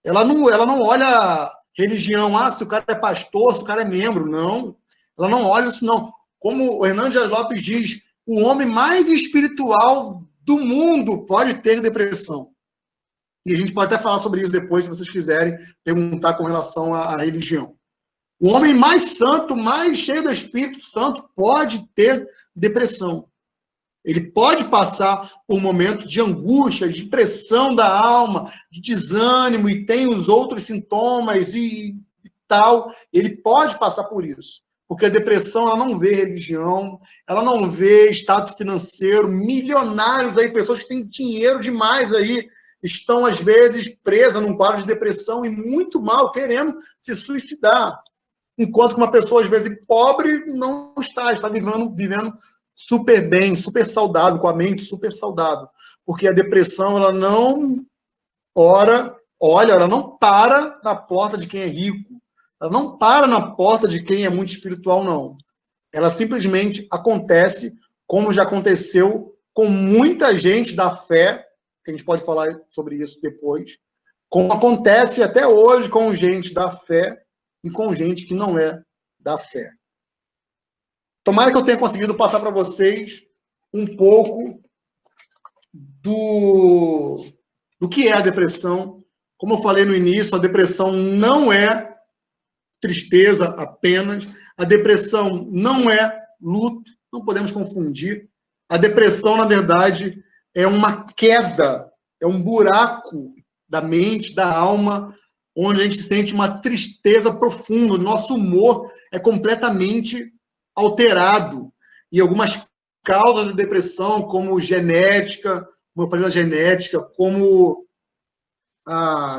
Ela não olha religião, se o cara é pastor, se o cara é membro, não. Ela não olha isso, não. Como o Hernando Dias Lopes diz, o homem mais espiritual do mundo pode ter depressão. E a gente pode até falar sobre isso depois, se vocês quiserem perguntar com relação à religião. O homem mais santo, mais cheio do Espírito Santo, pode ter depressão. Ele pode passar por momentos de angústia, de pressão da alma, de desânimo, e tem os outros sintomas e tal. Ele pode passar por isso. Porque a depressão, ela não vê religião, ela não vê status financeiro, milionários aí, pessoas que têm dinheiro demais aí, estão, às vezes, presas num quadro de depressão e muito mal, querendo se suicidar. Enquanto que uma pessoa, às vezes, pobre, não está vivendo super bem, super saudável, com a mente super saudável. Porque a depressão, ela não ela não para na porta de quem é rico, ela não para na porta de quem é muito espiritual, não. Ela simplesmente acontece, como já aconteceu com muita gente da fé, que a gente pode falar sobre isso depois, como acontece até hoje com gente da fé e com gente que não é da fé. Tomara que eu tenha conseguido passar para vocês um pouco do que é a depressão. Como eu falei no início, a depressão não é tristeza apenas, a depressão não é luto, não podemos confundir. A depressão, na verdade, é uma queda, é um buraco da mente, da alma, onde a gente sente uma tristeza profunda, o nosso humor é completamente alterado. E algumas causas da depressão, como genética, como eu falei da genética, como...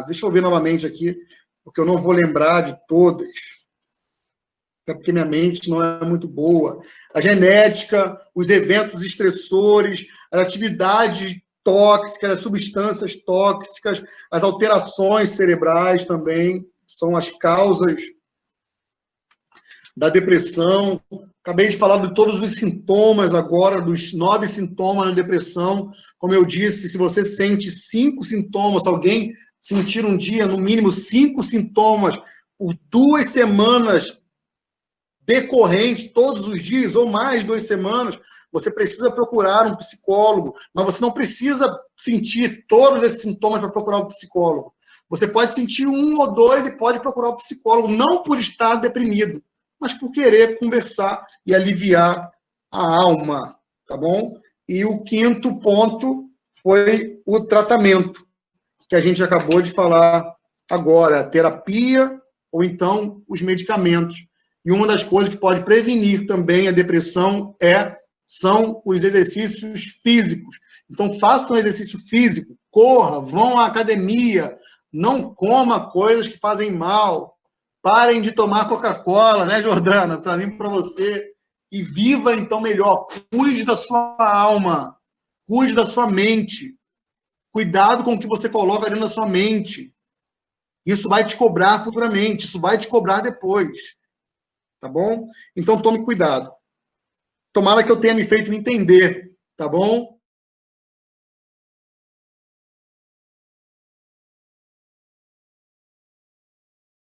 deixa eu ver novamente aqui, porque eu não vou lembrar de todas, até porque minha mente não é muito boa. A genética, os eventos estressores, as atividades tóxicas, as substâncias tóxicas, as alterações cerebrais também são as causas da depressão. Acabei de falar de todos os sintomas agora, dos 9 sintomas da depressão. Como eu disse, se você sente 5 sintomas, se alguém sentir um dia, no mínimo, 5 sintomas por 2 semanas decorrentes, todos os dias, ou mais 2 semanas, você precisa procurar um psicólogo, mas você não precisa sentir todos esses sintomas para procurar um psicólogo. Você pode sentir 1 ou 2 e pode procurar um psicólogo, não por estar deprimido, mas por querer conversar e aliviar a alma, tá bom? E o 5º ponto foi o tratamento, que a gente acabou de falar agora, a terapia ou então os medicamentos. E uma das coisas que pode prevenir também a depressão são os exercícios físicos. Então, façam exercício físico, corra, vão à academia, não coma coisas que fazem mal, parem de tomar Coca-Cola, né, Jordana? Para mim, para você. E viva, então, melhor. Cuide da sua alma. Cuide da sua mente. Cuidado com o que você coloca dentro da sua mente. Isso vai te cobrar futuramente. Isso vai te cobrar depois. Tá bom? Então, tome cuidado. Tomara que eu tenha me feito entender. Tá bom?